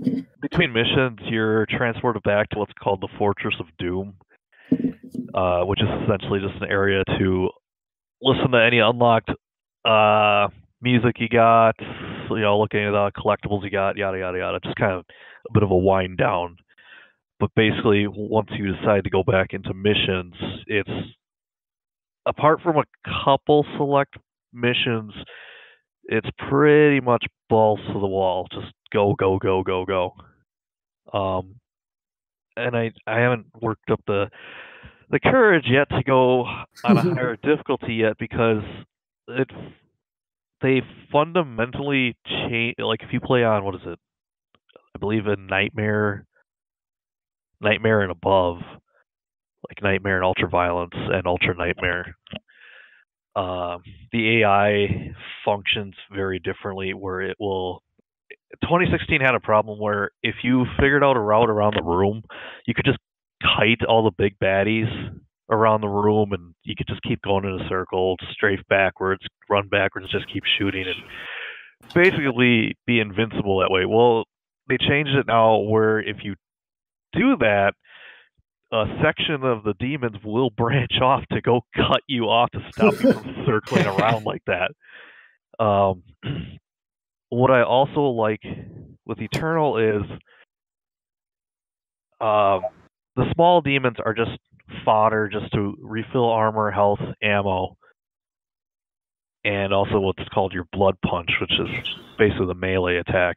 is. Between missions, you're transported back to what's called the Fortress of Doom, which is essentially just an area to listen to any unlocked music you got, looking at the collectibles you got, yada yada yada. Just kind of a bit of a wind down. But basically, once you decide to go back into missions, it's, apart from a couple select missions, it's pretty much balls to the wall. Just go, go, go, go, go. And I haven't worked up the courage yet to go on a higher difficulty yet, because they fundamentally change. Like, if you play on, what is it? I believe a Nightmare and above, like Nightmare and Ultraviolence and Ultra Nightmare. The AI functions very differently, where it will. 2016 had a problem where if you figured out a route around the room, you could just kite all the big baddies around the room, and you could just keep going in a circle, strafe backwards, run backwards, just keep shooting, and basically be invincible that way. Well, they changed it now where if you do that, a section of the demons will branch off to go cut you off to stop you from circling around like that. What I also like with Eternal is the small demons are just fodder just to refill armor, health, ammo, and also what's called your blood punch, which is basically the melee attack.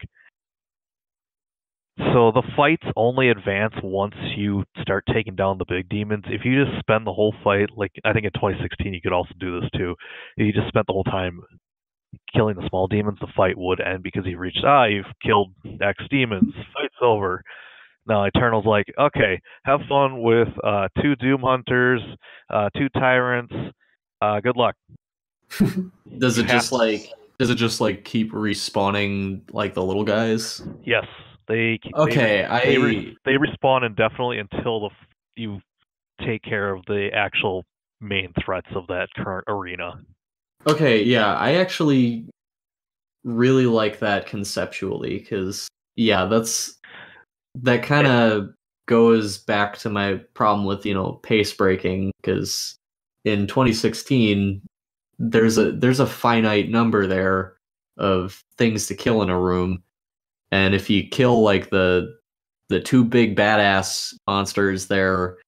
So the fights only advance once you start taking down the big demons. If you just spend the whole fight, like I think in 2016 you could also do this too, if you just spent the whole time killing the small demons, the fight would end because you've killed X demons, fight's over. Now Eternal's like, okay, have fun with 2 Doom Hunters, 2 Tyrants, good luck. Does it just like keep respawning like the little guys? Yes. They respawn indefinitely until you take care of the actual main threats of that current arena. Okay, yeah, I actually really like that conceptually because that kind of goes back to my problem with pace breaking, because in 2016 there's a finite number there of things to kill in a room. And if you kill like the 2 big badass monsters there,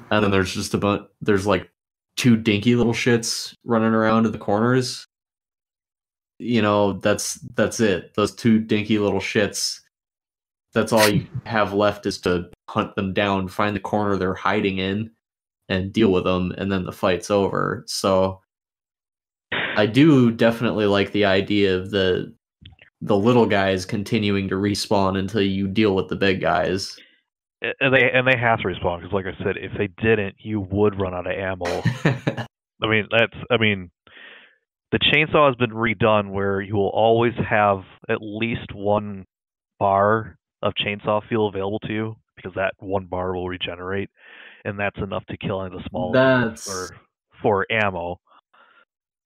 and then there's just there's like 2 dinky little shits running around in the corners, that's it. Those 2 dinky little shits, that's all you have left is to hunt them down, find the corner they're hiding in, and deal with them, and then the fight's over. So I do definitely like the idea of the little guys continuing to respawn until you deal with the big guys. And they have to respawn because, like I said, if they didn't, you would run out of ammo. The chainsaw has been redone where you will always have at least 1 bar of chainsaw fuel available to you, because that 1 bar will regenerate, and that's enough to kill any of the small for ammo.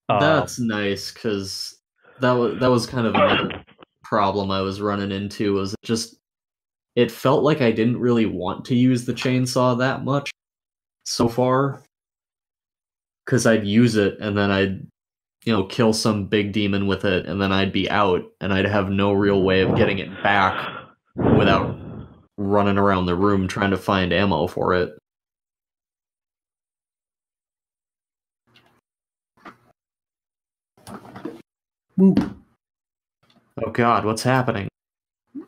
That's nice, because that was kind of another problem I was running into, was it felt like I didn't really want to use the chainsaw that much so far, because I'd use it and then I'd kill some big demon with it, and then I'd be out, and I'd have no real way of getting it back without running around the room trying to find ammo for it. Woo. Oh god, what's happening? I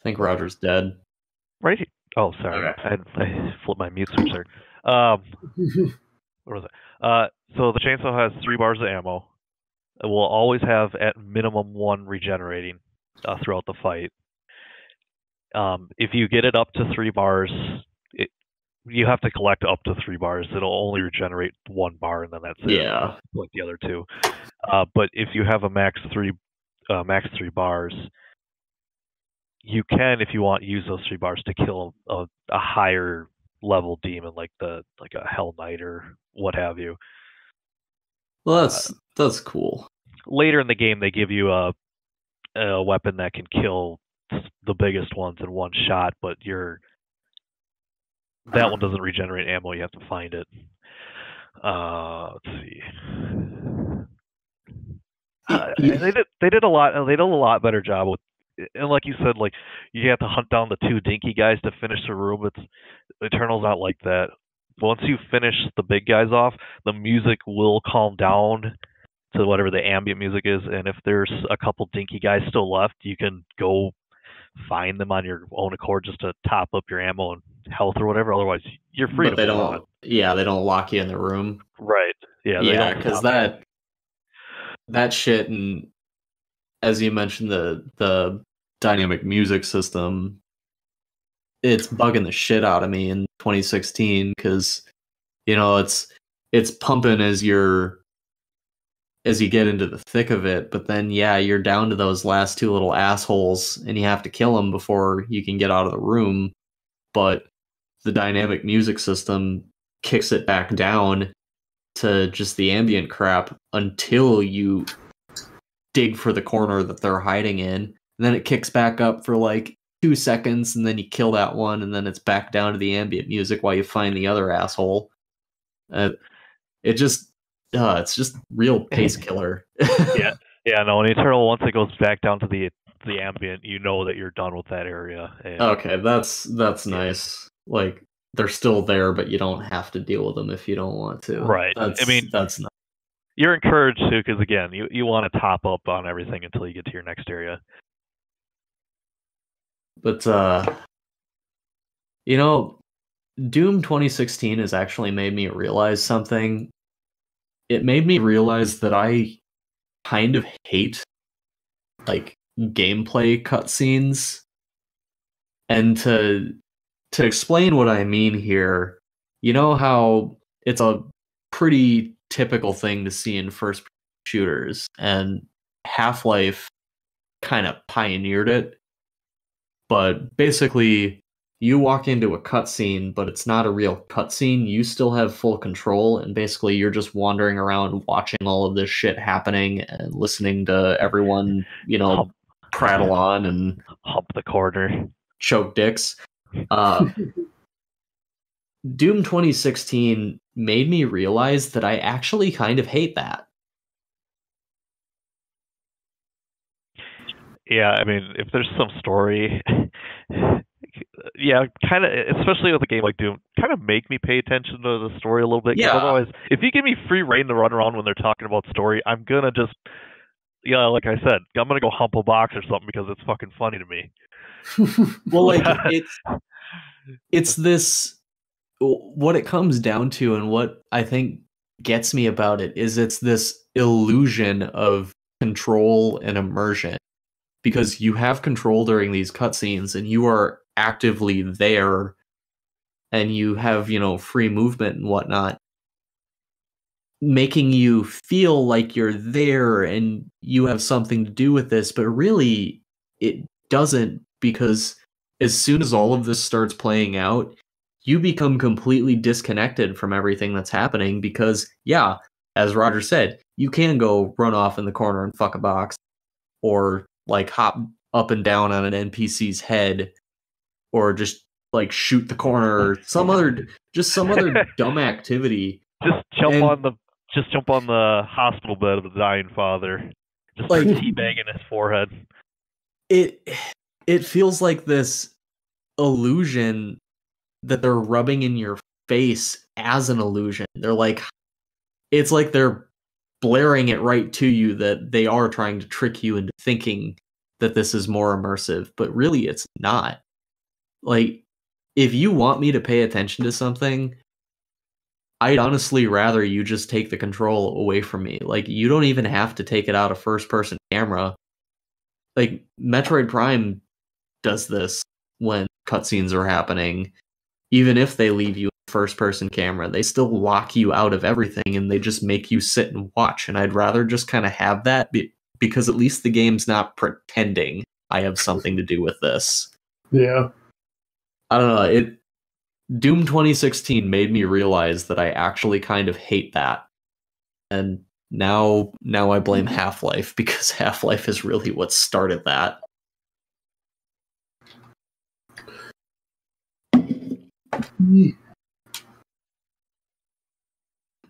think Roger's dead. Right. Oh, sorry. Okay. I flipped my mute switch there. What was it? So the chainsaw has 3 bars of ammo. It will always have at minimum 1 regenerating throughout the fight. If you get it up to 3 bars, you have to collect up to 3 bars. It'll only regenerate 1 bar, and then that's it. Yeah. Like the other 2. But if you have a max 3 bars, you can, if you want, use those 3 bars to kill a higher level demon, like a Hell Knight or what have you. Well, that's cool. Later in the game, they give you a weapon that can kill the biggest ones in 1 shot, but that one doesn't regenerate ammo. You have to find it. Let's see. They did a lot better job with, and like you said, like you have to hunt down the 2 dinky guys to finish the room. Eternal's not like that. Once you finish the big guys off, the music will calm down to whatever the ambient music is, and if there's a couple dinky guys still left, you can go find them on your own accord just to top up your ammo and health or whatever. Otherwise, you're free to move on. Yeah, they don't lock you in the room. Right. Yeah, because that shit, and as you mentioned, the dynamic music system, it's bugging the shit out of me in 2016 because it's pumping as you get into the thick of it, but then you're down to those last two little assholes and you have to kill them before you can get out of the room. But the dynamic music system kicks it back down to just the ambient crap until you dig for the corner that they're hiding in, and then it kicks back up for like 2 seconds, and then you kill that one, and then it's back down to the ambient music while you find the other asshole. It's just real pace killer. No, in Eternal, once it goes back down to the ambient, you know that you're done with that area. And, okay, that's nice. Like, they're still there, but you don't have to deal with them if you don't want to. Right. That's nice. You're encouraged to, because again, you want to top up on everything until you get to your next area. But Doom 2016 has actually made me realize something. It made me realize that I kind of hate like gameplay cutscenes. And to explain what I mean here, you know how it's a pretty typical thing to see in first shooters, and Half-Life kind of pioneered it. But basically, you walk into a cutscene, but it's not a real cutscene. You still have full control, and basically you're just wandering around watching all of this shit happening and listening to everyone, prattle on and hump the corner, choke dicks. Doom 2016 made me realize that I actually kind of hate that. Yeah, I mean, if there's some story, kind of, especially with a game like Doom, kind of make me pay attention to the story a little bit. Yeah. Otherwise, if you give me free reign to run around when they're talking about story, I'm gonna just, like I said, I'm gonna go hump a box or something because it's fucking funny to me. Well, like it's this. What it comes down to, and what I think gets me about it, is it's this illusion of control and immersion. Because you have control during these cutscenes, and you are actively there, and you have, free movement and whatnot, making you feel like you're there and you have something to do with this, but really it doesn't, because as soon as all of this starts playing out, you become completely disconnected from everything that's happening because, as Roger said, you can go run off in the corner and fuck a box, or like hop up and down on an NPC's head, or just like shoot the corner, or some other dumb activity. Just jump on the hospital bed of the dying father. Just like teabagging his forehead. It feels like this illusion that they're rubbing in your face as an illusion. It's like they're blaring it right to you that they are trying to trick you into thinking that this is more immersive, but really it's not. Like, if you want me to pay attention to something, I'd honestly rather you just take the control away from me. Like, you don't even have to take it out of first-person camera. Like, Metroid Prime does this when cutscenes are happening. Even if they leave you in first-person camera, they still lock you out of everything, and they just make you sit and watch. And I'd rather just kind of have that, because at least the game's not pretending I have something to do with this. Yeah. I don't know. Doom 2016 made me realize that I actually kind of hate that. And now I blame Half-Life, because Half-Life is really what started that.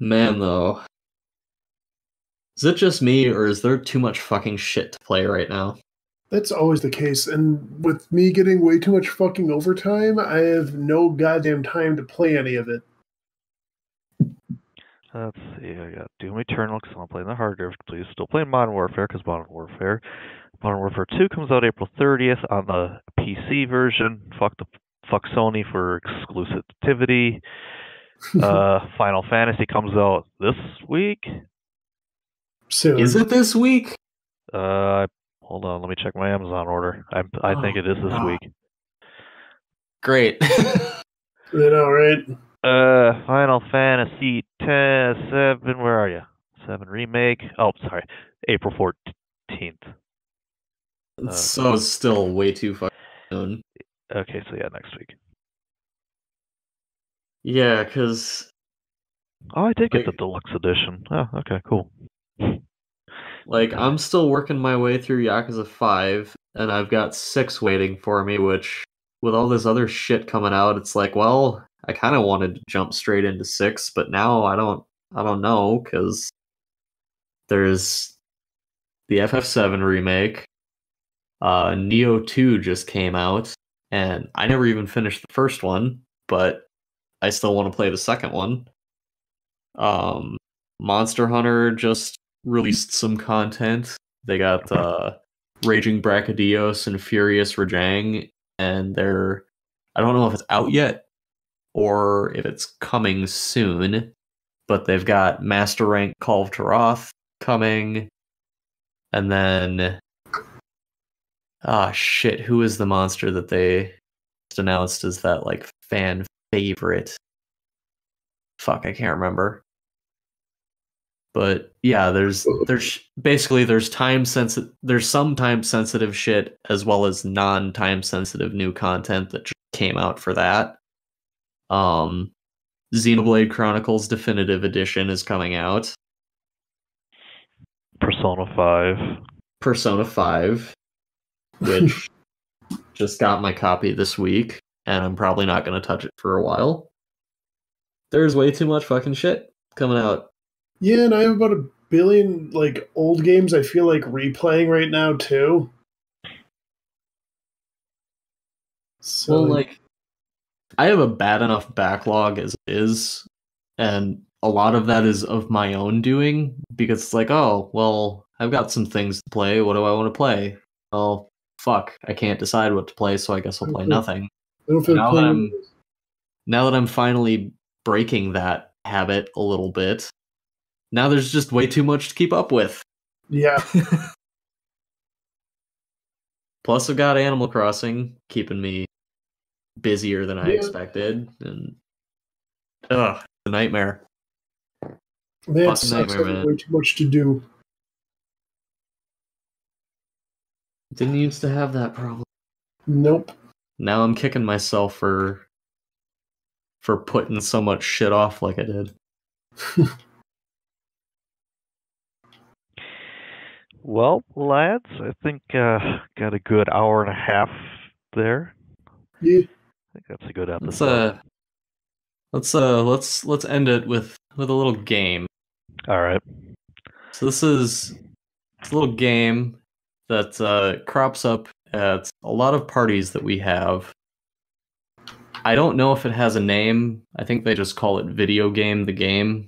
Man, though. Is it just me, or is there too much fucking shit to play right now? That's always the case, and with me getting way too much fucking overtime, I have no goddamn time to play any of it. Let's see, I got Doom Eternal because I'm playing the hard drive. Please still playing Modern Warfare because Modern Warfare 2 comes out April 30th on the PC version. Fuck Sony for exclusivity. Final Fantasy comes out this week. Soon. Is it this week? Hold on, let me check my Amazon order. I think it is this week. Great. You know, right? Final Fantasy 7. Where are you? 7 remake. Oh, sorry, April 14th. So it's still way too fucking soon. Okay, so yeah, next week. Yeah, because... Oh, I did get the deluxe edition. Oh, okay, cool. Like, I'm still working my way through Yakuza 5, and I've got 6 waiting for me, which, with all this other shit coming out, it's like, well, I kind of wanted to jump straight into 6, but now I don't know, because there's the FF7 remake, Neo 2 just came out, and I never even finished the first one, but I still want to play the second one. Monster Hunter just released some content. They got Raging Brachydios and Furious Rajang, and I don't know if it's out yet or if it's coming soon, but they've got Master Rank Call of Taroth coming, and then shit, who is the monster that they just announced as that like fan favorite? Fuck, I can't remember. But yeah, there's basically there's some time sensitive shit as well as non-time sensitive new content that just came out for that. Xenoblade Chronicles Definitive Edition is coming out. Persona 5, which just got my copy this week, and I'm probably not going to touch it for a while. There's way too much fucking shit coming out. Yeah, and I have about 1 billion like old games I feel like replaying right now too. So like I have a bad enough backlog as it is, and a lot of that is of my own doing, because it's like, oh, well, I've got some things to play. What do I want to play? Well, fuck, I can't decide what to play, so I guess I'll play nothing. I don't feel now, playing now that I'm finally breaking that habit a little bit, now there's just way too much to keep up with. Yeah. Plus, I've got Animal Crossing keeping me busier than I expected, and it's a nightmare. Man, it sucks having way too much to do. Didn't used to have that problem. Nope. Now I'm kicking myself for putting so much shit off like I did. Well, lads, I think got a good hour and a half there. Yeah. I think that's a good episode. Let's end it with a little game. All right. So this is a little game that crops up at a lot of parties that we have. I don't know if it has a name. I think they just call it Video Game the Game.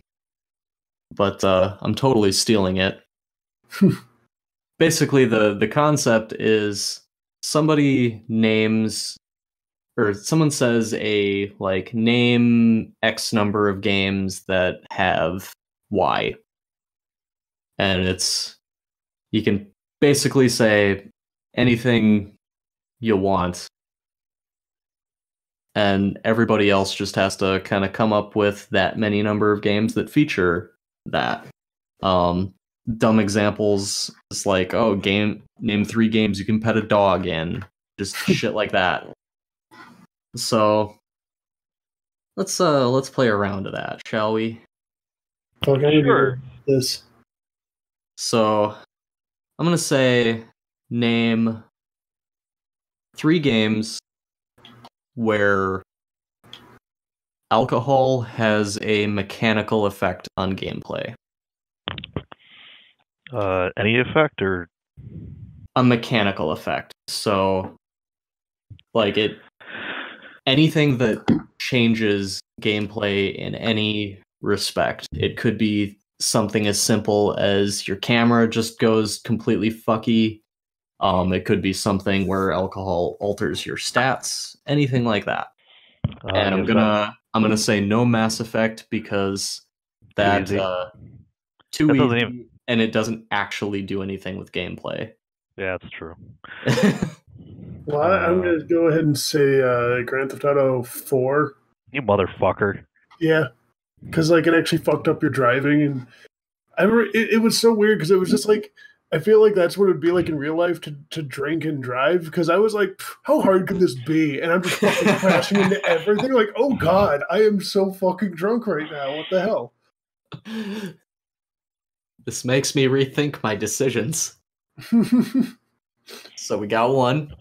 But I'm totally stealing it. Basically, the concept is somebody names, or someone says name X number of games that have Y. And you can basically say anything you want. And everybody else just has to kind of come up with that many number of games that feature that. Dumb examples is like, name 3 games you can pet a dog in. Just shit like that. So let's play a round of that, shall we? Okay, sure. This. So I'm gonna say name 3 games where alcohol has a mechanical effect on gameplay. Any effect or a mechanical effect? So, like anything that changes gameplay in any respect. It could be something as simple as your camera just goes completely fucky. It could be something where alcohol alters your stats. Anything like that. And I'm gonna say no Mass Effect because that too easy, and it doesn't actually do anything with gameplay. Yeah, that's true. Well, I'm going to go ahead and say Grand Theft Auto 4. You motherfucker. Yeah, because like it actually fucked up your driving, and I remember it was so weird because it was just like I feel like that's what it would be like in real life to drink and drive. Because I was like, how hard could this be? And I'm just fucking crashing into everything. Like, oh god, I am so fucking drunk right now. What the hell? This makes me rethink my decisions. So we got one.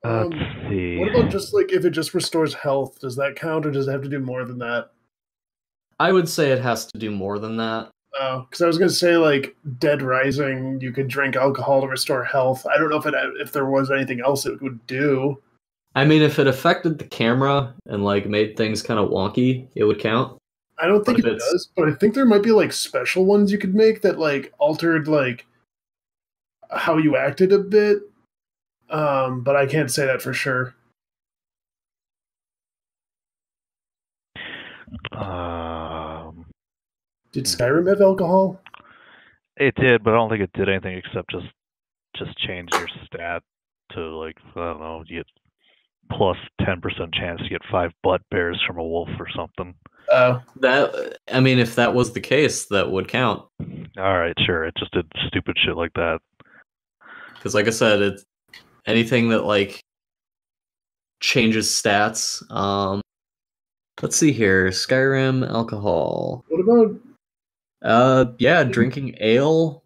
Let's see. What about just like if it just restores health? Does that count, or does it have to do more than that? I would say it has to do more than that. Oh, because I was gonna say like Dead Rising, you could drink alcohol to restore health. I don't know if there was anything else it would do. I mean, if it affected the camera and like made things kind of wonky, it would count. I don't think it does, but I think there might be like special ones you could make that like altered like how you acted a bit. But I can't say that for sure. Did Skyrim have alcohol? It did, but I don't think it did anything except just change your stat to like I don't know, you get plus 10% chance to get 5 butt bears from a wolf or something. That I mean, if that was the case, that would count. All right, sure. It just did stupid shit like that. Because, like I said, it's anything that like changes stats. Let's see here. Skyrim alcohol. What about? Yeah, drinking ale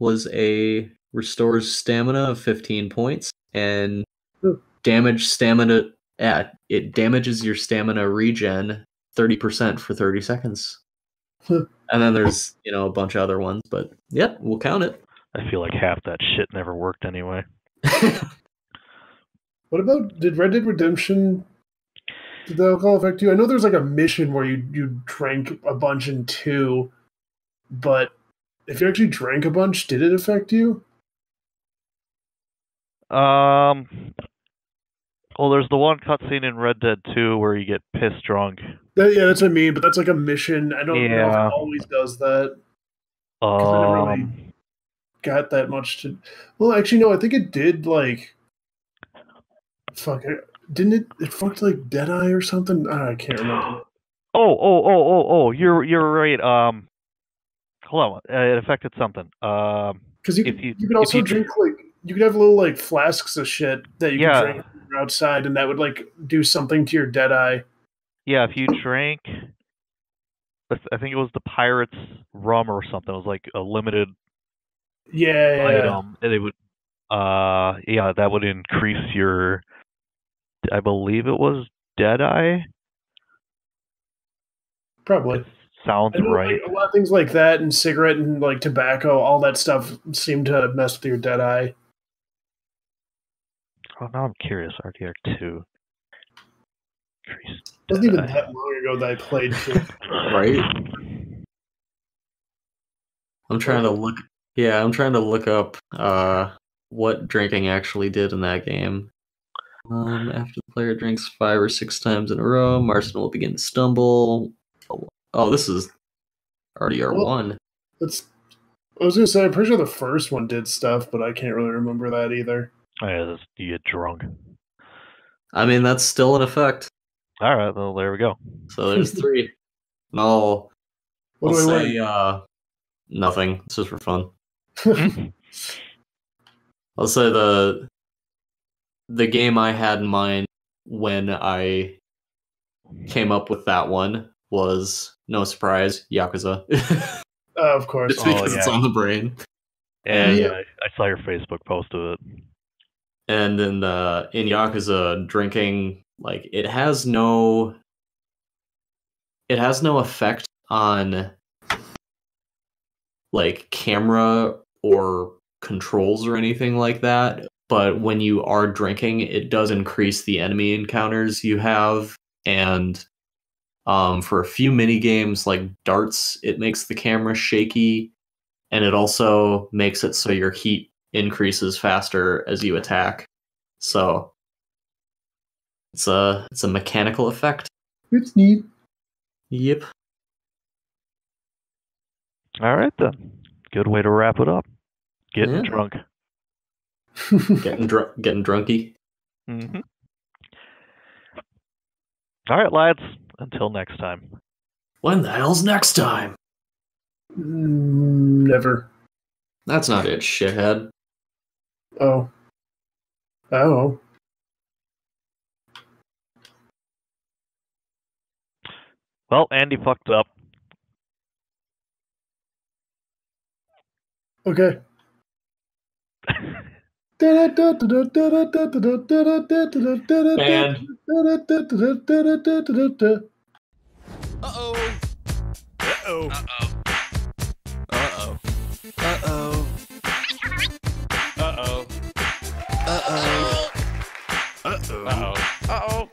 restores stamina of 15 points and damage stamina. Yeah, it damages your stamina regen 30% for 30 seconds. And then there's a bunch of other ones, but yeah, we'll count it. I feel like half that shit never worked anyway. What about, did Red Dead Redemption, did the alcohol affect you? I know there's like a mission where you drank a bunch in 2, but if you actually drank a bunch, did it affect you? Well, there's the one cutscene in Red Dead 2 where you get pissed drunk. Yeah, that's what I mean, but that's like a mission. I don't know if it always does that. Because I never really got that much to... Well, actually, no, I think it did, like... Fuck, didn't it? It fucked like Deadeye or something. I can't remember. Oh! You're right. Hold on. It affected something. Because you could also drink like you could have little like flasks of shit that you could drink outside, and that would like do something to your Deadeye. Yeah, if you drank, I think it was the Pirates rum or something. It was like a limited item, and it would. That would increase your. I believe it was Deadeye. Probably. It sounds right. Like, a lot of things like that, and cigarette and like tobacco, all that stuff seem to mess with your Deadeye. Oh, now I'm curious. RDR 2. It wasn't even that long ago that I played too. Right? I'm trying to look. Yeah, I'm trying to look up what drinking actually did in that game. After the player drinks 5 or 6 times in a row, Marston will begin to stumble. Oh, this is RDR1. I was gonna say, I'm pretty sure the first one did stuff, but I can't really remember that either. Oh, yeah, you get drunk. I mean, that's still in effect. All right, well, there we go. So there's 3. And I'll say nothing. It's just for fun. I'll say the game I had in mind when I came up with that one was, no surprise, Yakuza. Of course. It's because it's on the brain. Yeah, I saw your Facebook post of it. And in Yakuza, drinking, like, it has no effect on like camera or controls or anything like that. But when you are drinking, it does increase the enemy encounters you have, and for a few mini games like darts, it makes the camera shaky, and it also makes it so your heat increases faster as you attack. So it's a mechanical effect. It's neat. Yep. All right then. Good way to wrap it up. Getting drunk. Getting drunky. Mm-hmm. All right, lads. Until next time. When the hell's next time? Never. That's not it, shithead. Oh. Oh. Well, Andy fucked up. Okay. And Uh-oh. Uh-oh. Uh-oh. Uh-oh. Uh-oh. Uh-oh. Uh-oh. Uh-oh. Uh-oh.